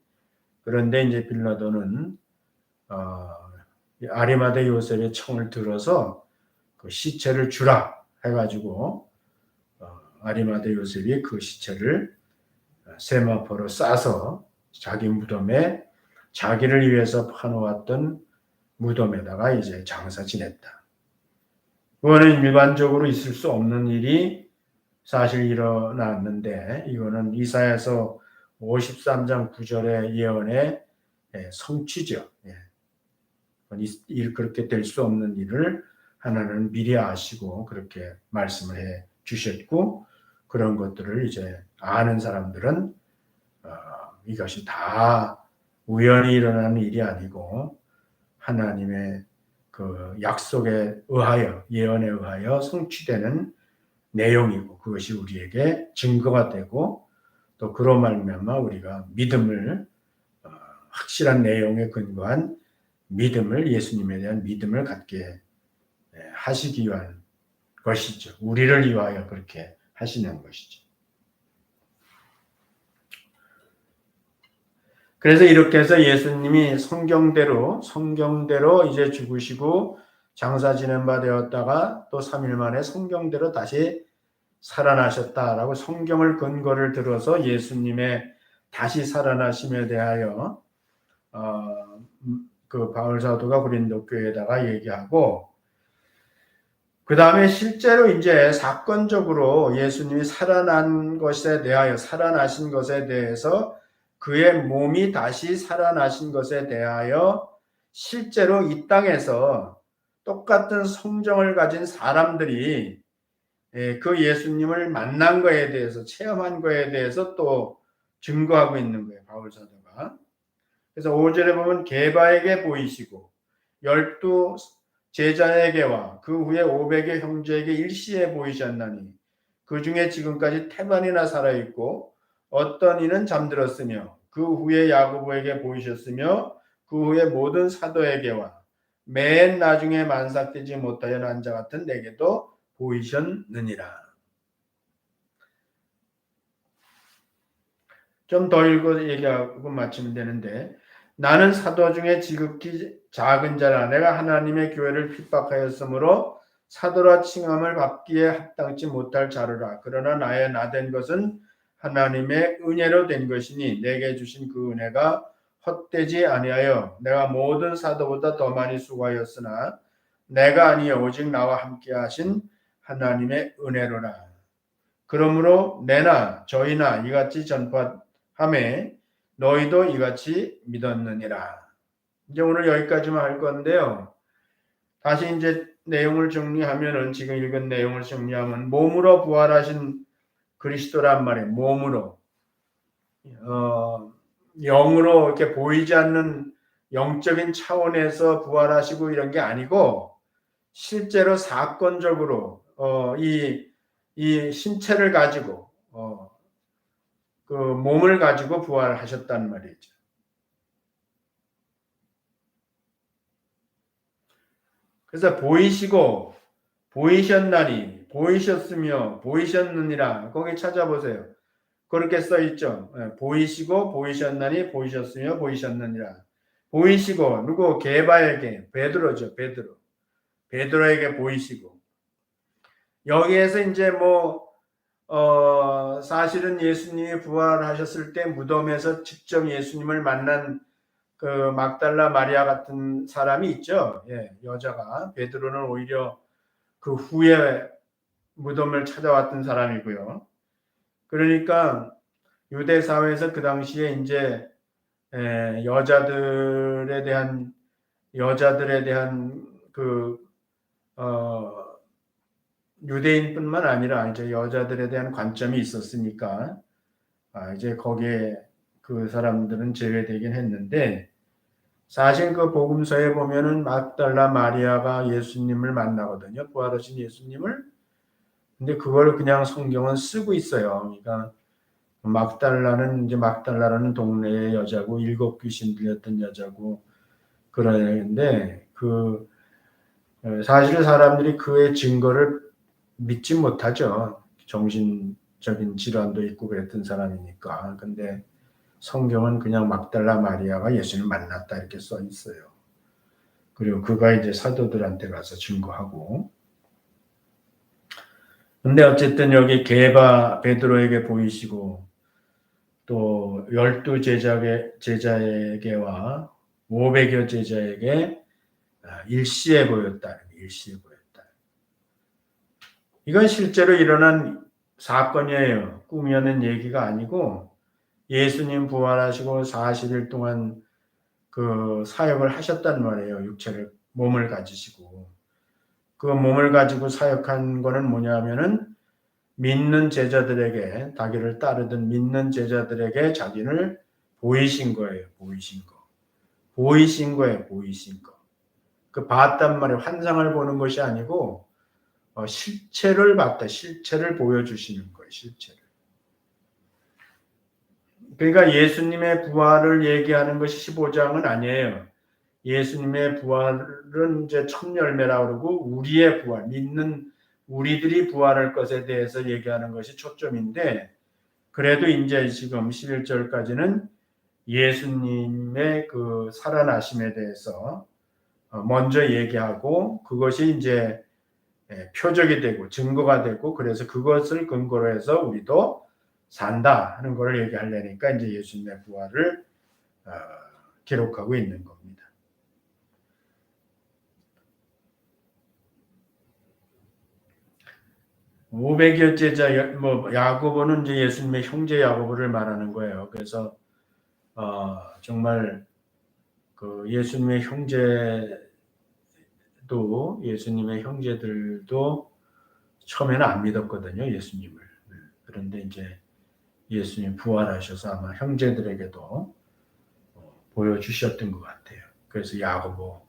그런데 이제 빌라도는 아리마대 요셉의 청을 들어서 그 시체를 주라 해가지고 아리마대 요셉이 그 시체를 세마포로 싸서 자기 무덤에 자기를 위해서 파놓았던 무덤에다가 이제 장사 지냈다. 그거는 일반적으로 있을 수 없는 일이 사실 일어났는데 이거는 이사야서 53장 9절의 예언의 성취죠. 그렇게 될 수 없는 일을 하나는 미리 아시고 그렇게 말씀을 해 주셨고 그런 것들을 이제 아는 사람들은 이것이 다 우연히 일어나는 일이 아니고 하나님의 그 약속에 의하여 예언에 의하여 성취되는 내용이고 그것이 우리에게 증거가 되고 또 그로 말미암아 우리가 믿음을 확실한 내용에 근거한 믿음을 예수님에 대한 믿음을 갖게 하시기 위한 것이죠. 우리를 위하여 그렇게 하시는 것이죠. 그래서 이렇게 해서 예수님이 성경대로 이제 죽으시고 장사 지낸 바 되었다가 또 3일 만에 성경대로 다시 살아나셨다라고 성경을 근거를 들어서 예수님의 다시 살아나심에 대하여 그 바울 사도가 고린도 교회에다가 얘기하고 그 다음에 실제로 이제 사건적으로 예수님이 살아나신 것에 대해서 그의 몸이 다시 살아나신 것에 대하여 실제로 이 땅에서 똑같은 성정을 가진 사람들이 그 예수님을 만난 거에 대해서 체험한 거에 대해서 또 증거하고 있는 거예요. 바울 사도가. 그래서 5절에 보면 게바에게 보이시고 12 제자에게와 그 후에 500의 형제에게 일시에 보이셨나니 그 중에 지금까지 태반이나 살아있고 어떤 이는 잠들었으며 그 후에 야고보에게 보이셨으며 그 후에 모든 사도에게와 맨 나중에 만삭되지 못하여 난 자 같은 내게도 보이셨느니라. 좀 더 읽어 얘기하고 마치면 되는데 나는 사도 중에 지극히 작은 자라 내가 하나님의 교회를 핍박하였으므로 사도라 칭함을 받기에 합당치 못할 자루라. 그러나 나의 나된 것은 하나님의 은혜로 된 것이니 내게 주신 그 은혜가 헛되지 아니하여 내가 모든 사도보다 더 많이 수고하였으나 내가 아니여 오직 나와 함께 하신 하나님의 은혜로라. 그러므로 내나 저희나 이같이 전파함에 너희도 이같이 믿었느니라. 이제 오늘 여기까지만 할 건데요. 다시 이제 내용을 정리하면은 지금 읽은 내용을 정리하면 몸으로 부활하신 그리스도란 말이에요. 몸으로 영으로 이렇게 보이지 않는 영적인 차원에서 부활하시고 이런 게 아니고 실제로 사건적으로 이 신체를 가지고 그 몸을 가지고 부활하셨단 말이죠. 그래서 보이시고 보이셨나니 보이셨으며 보이셨느니라 거기 찾아보세요. 그렇게 써 있죠. 보이시고 보이셨나니 보이셨으며 보이셨느니라. 보이시고 누구 게바에게 베드로죠. 베드로에게 보이시고 여기에서 이제 사실은 예수님이 부활하셨을 때 무덤에서 직접 예수님을 만난 그 막달라 마리아 같은 사람이 있죠. 여자가 베드로는 오히려 그 후에 무덤을 찾아왔던 사람이고요. 그러니까 유대 사회에서 그 당시에 이제 여자들에 대한 그 유대인뿐만 아니라 이제 여자들에 대한 관점이 있었으니까 이제 거기에 그 사람들은 제외되긴 했는데 사실 그 복음서에 보면은 막달라 마리아가 예수님을 만나거든요. 부활하신 예수님을. 근데 그걸 그냥 성경은 쓰고 있어요. 그러니까 막달라는 이제 막달라라는 동네의 여자고 7 귀신 들렸던 여자고 그러는데 사실 사람들이 그의 증거를 믿지 못하죠. 정신적인 질환도 있고 그랬던 사람이니까. 근데 성경은 그냥 막달라 마리아가 예수님을 만났다 이렇게 써 있어요. 그리고 그가 이제 사도들한테 가서 증거하고. 근데 어쨌든 여기 게바 베드로에게 보이시고 또 12 제자에게와 500여 제자에게 일시에 보였다. 이건 실제로 일어난 사건이에요. 꿈이었는 얘기가 아니고 예수님 부활하시고 40일 동안 그 사역을 하셨단 말이에요. 몸을 가지시고. 그 몸을 가지고 사역한 거는 뭐냐면은 믿는 제자들에게 자기를 따르던 믿는 제자들에게 자기를 보이신 거예요. 보이신 거. 그 봤단 말이에요. 환상을 보는 것이 아니고 실체를 봤다. 실체를 보여주시는 거예요. 실체를. 그러니까 예수님의 부활을 얘기하는 것이 15장은 아니에요. 예수님의 부활은 이제 첫 열매라고 그러고 우리의 부활, 믿는 우리들이 부활할 것에 대해서 얘기하는 것이 초점인데 그래도 이제 지금 11절까지는 예수님의 그 살아나심에 대해서 먼저 얘기하고 그것이 이제 표적이 되고 증거가 되고 그래서 그것을 근거로 해서 우리도 산다 하는 것을 얘기하려니까 이제 예수님의 부활을 기록하고 있는 겁니다. 오백여 제자 야고보는 이제 예수님의 형제 야고보를 말하는 거예요. 그래서 정말 그 예수님의 형제들도 처음에는 안 믿었거든요, 예수님을. 그런데 이제 예수님 부활하셔서 아마 형제들에게도 보여주셨던 것 같아요. 그래서 야고보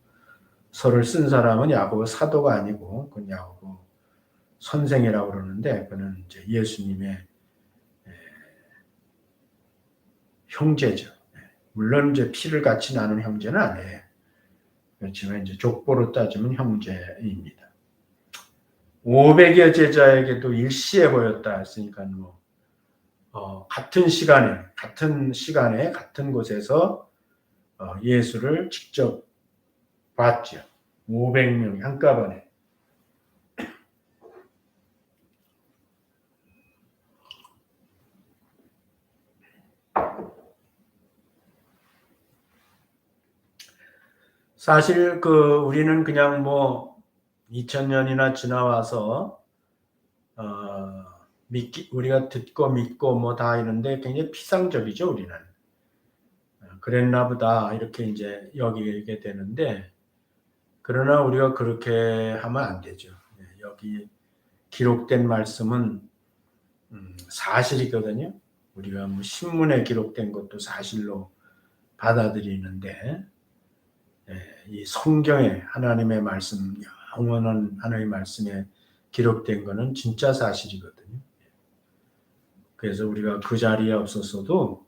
서를 쓴 사람은 야고보 사도가 아니고 그건 야고보 선생이라고 그러는데 그는 이제 예수님의 형제죠. 물론 이제 피를 같이 나눈 형제는 아니에요. 그렇지만 이제 족보로 따지면 형제입니다. 500여 제자에게도 일시에 보였다 했으니까 같은 시간에 같은 곳에서 예수를 직접 봤죠. 500명 한꺼번에. 사실 우리는 그냥 2000년이나 지나와서 우리가 듣고 믿고 다 이런데 굉장히 피상적이죠, 우리는. 그랬나 보다 이렇게 이제 여기게 되는데, 그러나 우리가 그렇게 하면 안 되죠. 여기 기록된 말씀은 사실이거든요. 우리가 신문에 기록된 것도 사실로 받아들이는데, 이 성경에 하나님의 말씀, 영원한 하나님의 말씀에 기록된 것은 진짜 사실이거든요. 그래서 우리가 그 자리에 없었어도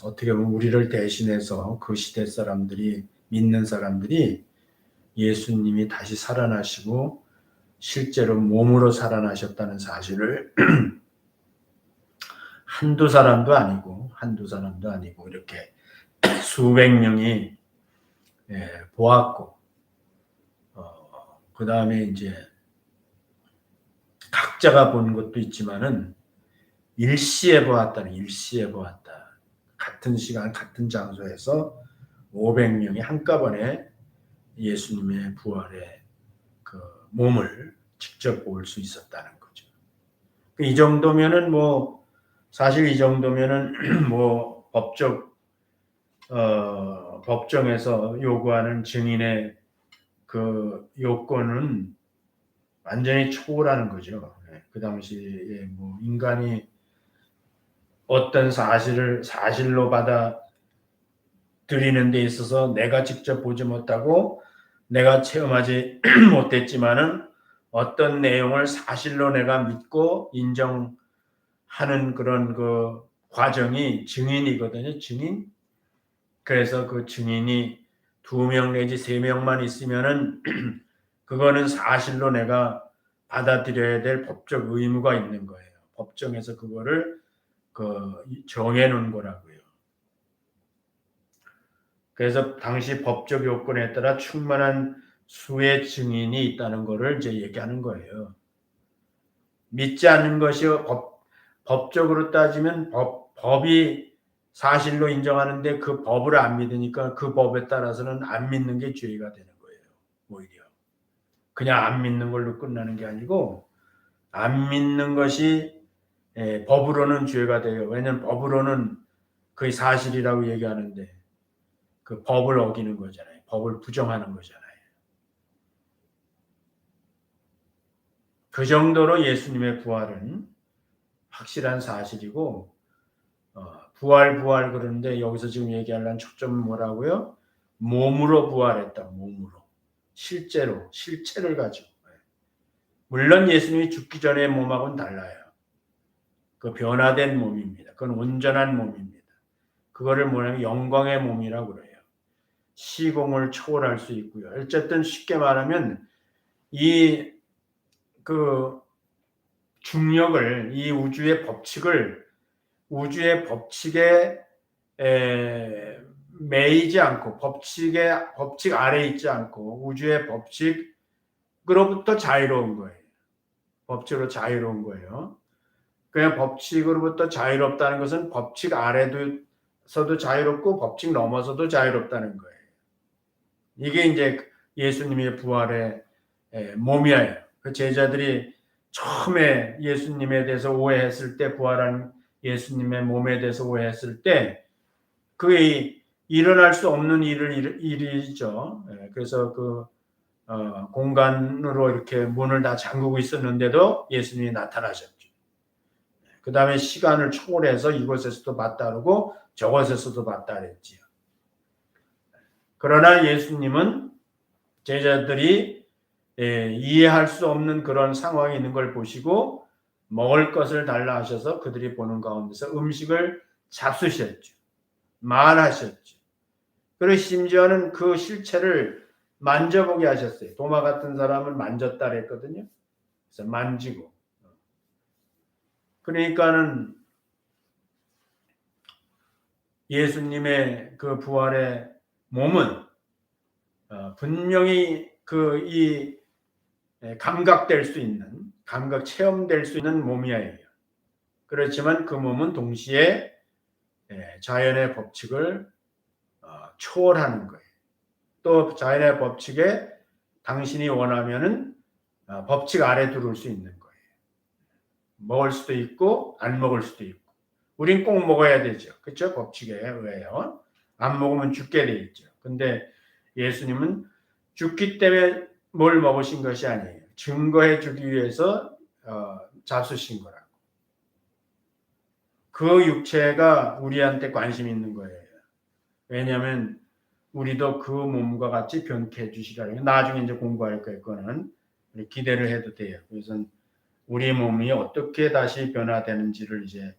어떻게 보면 우리를 대신해서 그 시대 사람들이, 믿는 사람들이 예수님이 다시 살아나시고 실제로 몸으로 살아나셨다는 사실을 한두 사람도 아니고 이렇게 수백 명이 보았고, 그 다음에 이제 각자가 본 것도 있지만은 일시에 보았다. 같은 시간, 같은 장소에서 500명이 한꺼번에 예수님의 부활의 그 몸을 직접 볼 수 있었다는 거죠. 이 정도면은 사실 이 정도면은 법정에서 요구하는 증인의 그 요건은 완전히 초월하는 거죠. 그 당시에 인간이 어떤 사실로 받아들이는 데 있어서 내가 직접 보지 못하고 내가 체험하지 못했지만은 어떤 내용을 사실로 내가 믿고 인정하는 그런 그 과정이 증인이거든요. 증인. 그래서 그 증인이 2명 내지 3명만 있으면은 그거는 사실로 내가 받아들여야 될 법적 의무가 있는 거예요. 법정에서 그거를 정해 놓은 거라고요. 그래서 당시 법적 요건에 따라 충분한 수의 증인이 있다는 것을 이제 얘기하는 거예요. 믿지 않는 것이 법적으로 따지면 법이 사실로 인정하는데 그 법을 안 믿으니까 그 법에 따라서는 안 믿는 게 죄가 되는 거예요. 오히려. 그냥 안 믿는 걸로 끝나는 게 아니고 안 믿는 것이 법으로는 죄가 돼요. 왜냐하면 법으로는 그게 사실이라고 얘기하는데 그 법을 어기는 거잖아요. 법을 부정하는 거잖아요. 그 정도로 예수님의 부활은 확실한 사실이고, 부활 그러는데 여기서 지금 얘기하려는 초점은 뭐라고요? 몸으로 부활했다. 몸으로. 실체를 가지고. 물론 예수님이 죽기 전의 몸하고는 달라요. 그 변화된 몸입니다. 그건 온전한 몸입니다. 그거를 뭐냐면 영광의 몸이라고 그래요. 시공을 초월할 수 있고요. 어쨌든 쉽게 말하면 이 중력을, 이 우주의 법칙에 매이지 않고 법칙 아래에 있지 않고 우주의 법칙으로부터 자유로운 거예요. 법칙으로 자유로운 거예요. 그냥 법칙으로부터 자유롭다는 것은 법칙 아래서도 자유롭고 법칙 넘어서도 자유롭다는 거예요. 이게 이제 예수님의 부활의 몸이에요. 그 제자들이 처음에 예수님에 대해서 오해했을 때, 부활한 예수님의 몸에 대해서 오해했을 때 그게 일어날 수 없는 일이죠. 그래서 공간으로 이렇게 문을 다 잠그고 있었는데도 예수님이 나타나셨죠. 그 다음에 시간을 초월해서 이곳에서도 봤다 그러고 저곳에서도 봤다 그랬지요. 그러나 예수님은 제자들이 이해할 수 없는 그런 상황이 있는 걸 보시고 먹을 것을 달라 하셔서 그들이 보는 가운데서 음식을 잡수셨죠. 말하셨죠. 그리고 심지어는 그 실체를 만져보게 하셨어요. 도마 같은 사람을 만졌다 그랬거든요. 그래서 만지고. 그러니까는 예수님의 그 부활의 몸은 분명히 이 감각될 수 있는, 감각 체험될 수 있는 몸이에요. 그렇지만 그 몸은 동시에 자연의 법칙을 초월하는 거예요. 또 자연의 법칙에 당신이 원하면은 법칙 아래 들어올 수 있는 거예요. 먹을 수도 있고 안 먹을 수도 있고. 우린 꼭 먹어야 되죠. 그렇죠? 법칙에 의해요. 안 먹으면 죽게 돼 있죠. 근데 예수님은 죽기 때문에 뭘 먹으신 것이 아니에요. 증거해 주기 위해서 잡수신 거라고. 그 육체가 우리한테 관심 있는 거예요. 왜냐하면 우리도 그 몸과 같이 변케 해주시라는 나중에 이제 공부할 거예요. 그거는 기대를 해도 돼요. 그래서 우리 몸이 어떻게 다시 변화되는지를 이제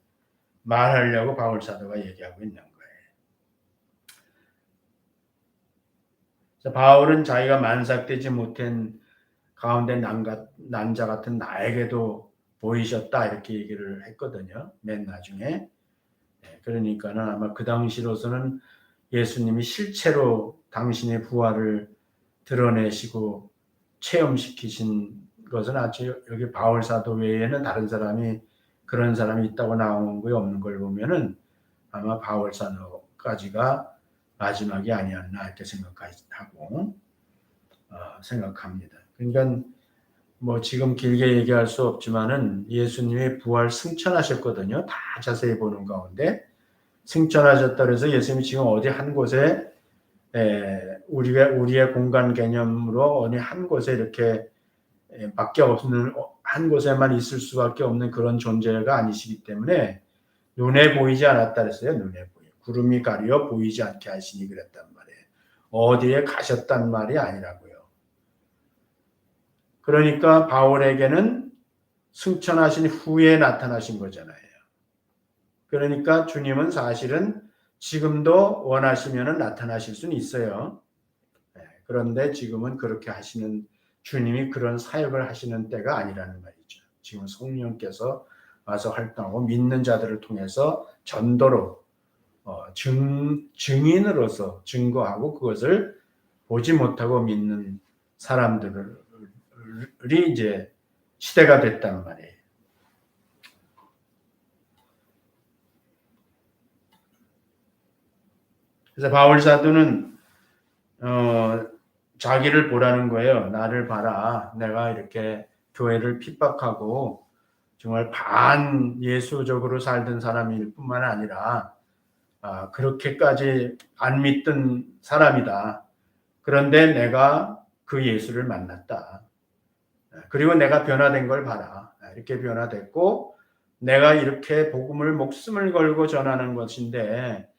말하려고 바울 사도가 얘기하고 있는 거예요. 바울은 자기가 만삭되지 못한 가운데 난자 같은 나에게도 보이셨다 이렇게 얘기를 했거든요. 맨 나중에. 그러니까는 아마 그 당시로서는 예수님이 실체로 당신의 부활을 드러내시고 체험시키신 것은 아주 여기 바울 사도 외에는 다른 사람이 그런 사람이 있다고 나온 게 없는 걸 보면은 아마 바울 사도까지가 마지막이 아니었나 이렇게 생각합니다. 그러니까 뭐 지금 길게 얘기할 수 없지만은 예수님의 부활 승천하셨거든요. 다 자세히 보는 가운데 승천하셨다 그래서 예수님이 지금 어디 한 곳에 우리의 공간 개념으로 어느 한 곳에 이렇게 밖에 없는 한 곳에만 있을 수밖에 없는 그런 존재가 아니시기 때문에 눈에 보이지 않았다 그랬어요. 눈에 보이. 구름이 가려 보이지 않게 하시니 그랬단 말이에요. 어디에 가셨단 말이 아니라고요. 그러니까 바울에게는 승천하신 후에 나타나신 거잖아요. 그러니까 주님은 사실은 지금도 원하시면 나타나실 수는 있어요. 그런데 지금은 그렇게 하시는 주님이 그런 사역을 하시는 때가 아니라는 말이죠. 지금 성령께서 와서 활동하고 믿는 자들을 통해서 전도로 증인으로서 증거하고 그것을 보지 못하고 믿는 사람들이 이제 시대가 됐단 말이에요. 그래서 바울 사도는 자기를 보라는 거예요. 나를 봐라. 내가 이렇게 교회를 핍박하고 정말 반 예수적으로 살던 사람일 뿐만 아니라 그렇게까지 안 믿던 사람이다. 그런데 내가 그 예수를 만났다. 그리고 내가 변화된 걸 봐라. 이렇게 변화됐고 내가 이렇게 복음을 목숨을 걸고 전하는 것인데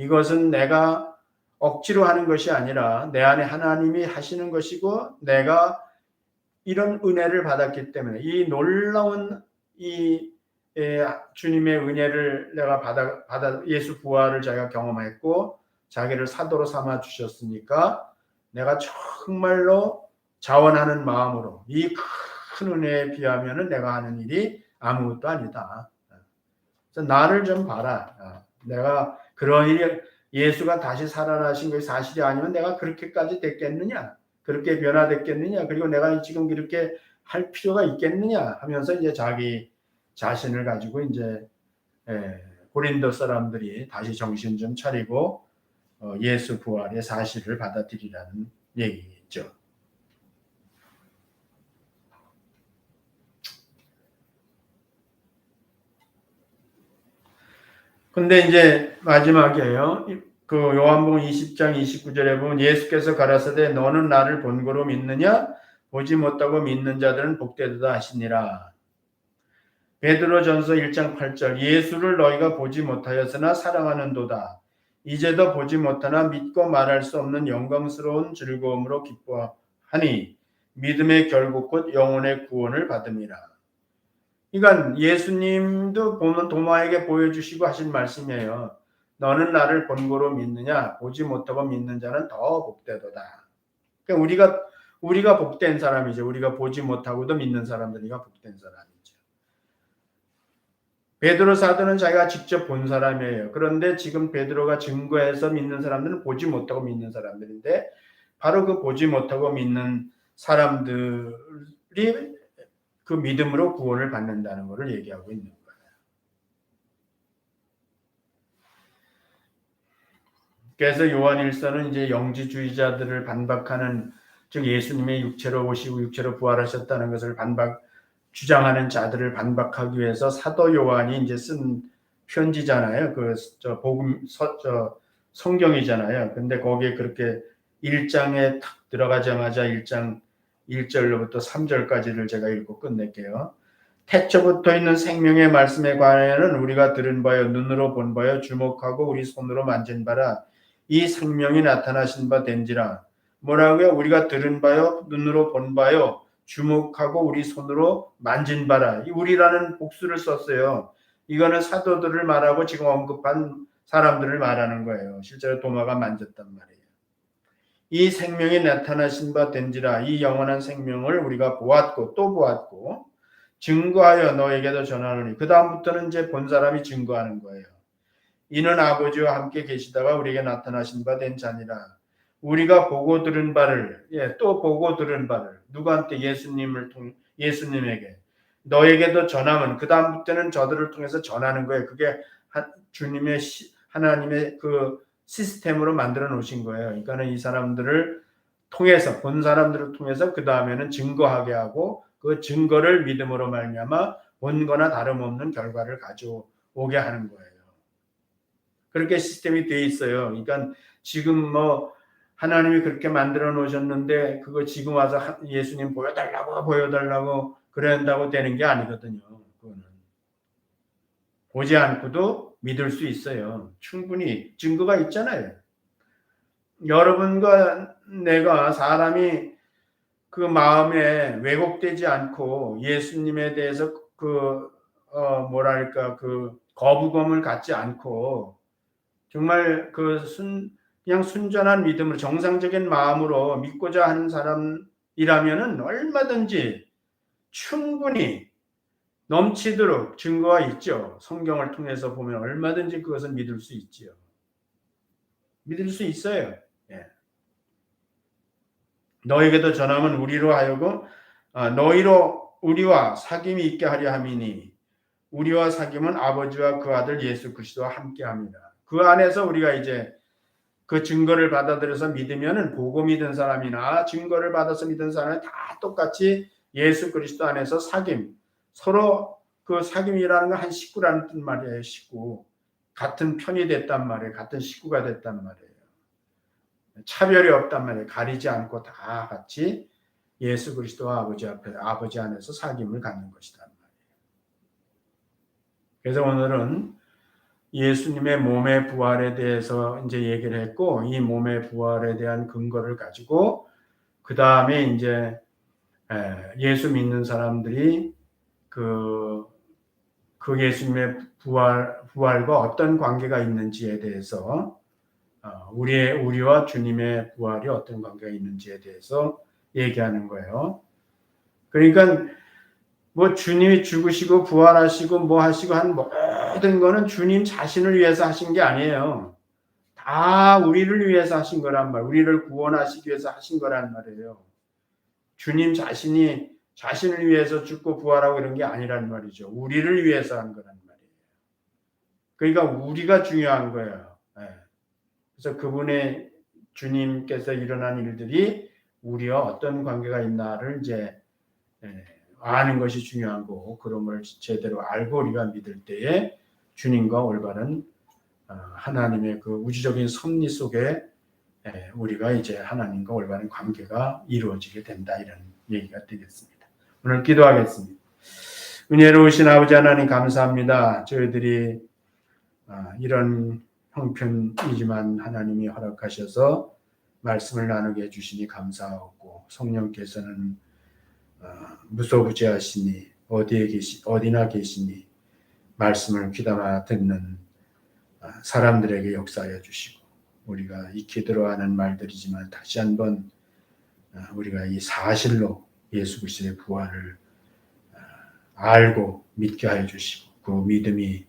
이것은 내가 억지로 하는 것이 아니라 내 안에 하나님이 하시는 것이고 내가 이런 은혜를 받았기 때문에 이 놀라운 이 주님의 은혜를 내가 받아 예수 부활을 자기가 경험했고 자기를 사도로 삼아 주셨으니까 내가 정말로 자원하는 마음으로 이 큰 은혜에 비하면은 내가 하는 일이 아무것도 아니다. 그래서 나를 좀 봐라. 내가 그런 일이 예수가 다시 살아나신 것이 사실이 아니면 내가 그렇게까지 됐겠느냐? 그렇게 변화됐겠느냐? 그리고 내가 지금 이렇게 할 필요가 있겠느냐? 하면서 이제 자기 자신을 가지고 이제 고린도 사람들이 다시 정신 좀 차리고 예수 부활의 사실을 받아들이라는 얘기죠. 근데 이제 마지막이에요. 그 요한복음 20장 29절에 보면 예수께서 가라사대 너는 나를 본고로 믿느냐 보지 못하고 믿는 자들은 복되도다 하시니라. 베드로전서 1장 8절 예수를 너희가 보지 못하였으나 사랑하는도다. 이제도 보지 못하나 믿고 말할 수 없는 영광스러운 즐거움으로 기뻐하니 믿음의 결국 곧 영혼의 구원을 받음이라. 그러니까 예수님도 보면 도마에게 보여주시고 하신 말씀이에요. 너는 나를 본고로 믿느냐 보지 못하고 믿는 자는 더 복되도다. 그러니까 우리가 복된 사람이죠. 우리가 보지 못하고도 믿는 사람들이가 복된 사람이죠. 베드로 사도는 자기가 직접 본 사람이에요. 그런데 지금 베드로가 증거해서 믿는 사람들은 보지 못하고 믿는 사람들인데 바로 그 보지 못하고 믿는 사람들이 그 믿음으로 구원을 받는다는 것을 얘기하고 있는 거예요. 그래서 요한일서는 이제 영지주의자들을 반박하는, 즉 예수님의 육체로 오시고 육체로 부활하셨다는 것을 주장하는 자들을 반박하기 위해서 사도 요한이 이제 쓴 편지잖아요. 성경이잖아요. 근데 거기에 그렇게 1장에 탁 들어가자마자 1장 1절로부터 3절까지를 제가 읽고 끝낼게요. 태초부터 있는 생명의 말씀에 관하여는 우리가 들은 바요 눈으로 본 바요 주목하고 우리 손으로 만진 바라 이 생명이 나타나신 바 된지라. 뭐라고요? 우리가 들은 바요 눈으로 본 바요 주목하고 우리 손으로 만진 바라. 이 우리라는 복수를 썼어요. 이거는 사도들을 말하고 지금 언급한 사람들을 말하는 거예요. 실제로 도마가 만졌단 말이에요. 이 생명이 나타나신 바 된지라. 이 영원한 생명을 우리가 보았고 또 보았고 증거하여 너에게도 전하노니. 그 다음부터는 이제 본 사람이 증거하는 거예요. 이는 아버지와 함께 계시다가 우리에게 나타나신 바 된 자니라. 우리가 보고 들은 바를, 또 보고 들은 바를 누구한테? 예수님에게 너에게도 전하면, 그 다음부터는 저들을 통해서 전하는 거예요. 그게 하나님의 그 시스템으로 만들어 놓으신 거예요. 그러니까는 이 사람들을 통해서, 본 사람들을 통해서 그 다음에는 증거하게 하고 그 증거를 믿음으로 말미암아 본 거나 다름없는 결과를 가져오게 하는 거예요. 그렇게 시스템이 돼 있어요. 그러니까 지금 하나님이 그렇게 만들어 놓으셨는데 그거 지금 와서 예수님 보여달라고 그런다고 되는 게 아니거든요. 그거는 보지 않고도 믿을 수 있어요. 충분히 증거가 있잖아요. 여러분과 내가 사람이 그 마음에 왜곡되지 않고 예수님에 대해서 그 거부감을 갖지 않고 정말 그냥 순전한 믿음으로 정상적인 마음으로 믿고자 하는 사람이라면은 얼마든지 충분히 넘치도록 증거가 있죠. 성경을 통해서 보면 얼마든지 그것을 믿을 수 있지요. 믿을 수 있어요. 예. 너에게도 전하면 우리로 하여금 너희로 우리와 사귐이 있게 하려 함이니 우리와 사귐은 아버지와 그 아들 예수 그리스도와 함께합니다. 그 안에서 우리가 이제 그 증거를 받아들여서 믿으면은 보고 믿은 사람이나 증거를 받아서 믿은 사람은 다 똑같이 예수 그리스도 안에서 사귐, 서로 그 사귐이라는 건 한 식구라는 뜻 말이에요. 식구, 같은 편이 됐단 말이에요. 같은 식구가 됐단 말이에요. 차별이 없단 말이에요. 가리지 않고 다 같이 예수 그리스도와 아버지 안에서 사귐을 갖는 것이란 말이에요. 그래서 오늘은 예수님의 몸의 부활에 대해서 이제 얘기를 했고, 이 몸의 부활에 대한 근거를 가지고 그 다음에 이제 예수 믿는 사람들이 그 예수님의 부활과 어떤 관계가 있는지에 대해서 우리와 주님의 부활이 어떤 관계가 있는지에 대해서 얘기하는 거예요. 그러니까 주님이 죽으시고 부활하시고 하시고 한 모든 거는 주님 자신을 위해서 하신 게 아니에요. 다 우리를 위해서 하신 거란 말, 우리를 구원하시기 위해서 하신 거란 말이에요. 주님 자신이 자신을 위해서 죽고 부활하고 이런 게 아니란 말이죠. 우리를 위해서 한 거란 말이에요. 그러니까 우리가 중요한 거예요. 그래서 그분의 주님께서 일어난 일들이 우리와 어떤 관계가 있나를 이제 아는 것이 중요한 거고, 그럼을 제대로 알고 우리가 믿을 때에 주님과 올바른 하나님의 그 우주적인 섭리 속에 우리가 이제 하나님과 올바른 관계가 이루어지게 된다, 이런 얘기가 되겠습니다. 오늘 기도하겠습니다. 은혜로우신 아버지 하나님, 감사합니다. 저희들이 이런 형편이지만 하나님이 허락하셔서 말씀을 나누게 해주시니 감사하고, 성령께서는 무소부지하시니 어디나 계시니 말씀을 귀담아 듣는 사람들에게 역사하여 주시고, 우리가 익히 들어가는 말들이지만 다시 한번 우리가 이 사실로 예수 그리스도의 부활을 알고 믿게 하여 주시고, 그 믿음이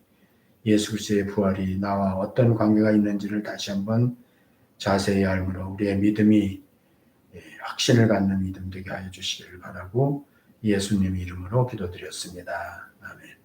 예수 그리스도의 부활이 나와 어떤 관계가 있는지를 다시 한번 자세히 알므로 우리의 믿음이 확신을 갖는 믿음 되게 하여 주시기를 바라고 예수님 이름으로 기도드렸습니다. 아멘.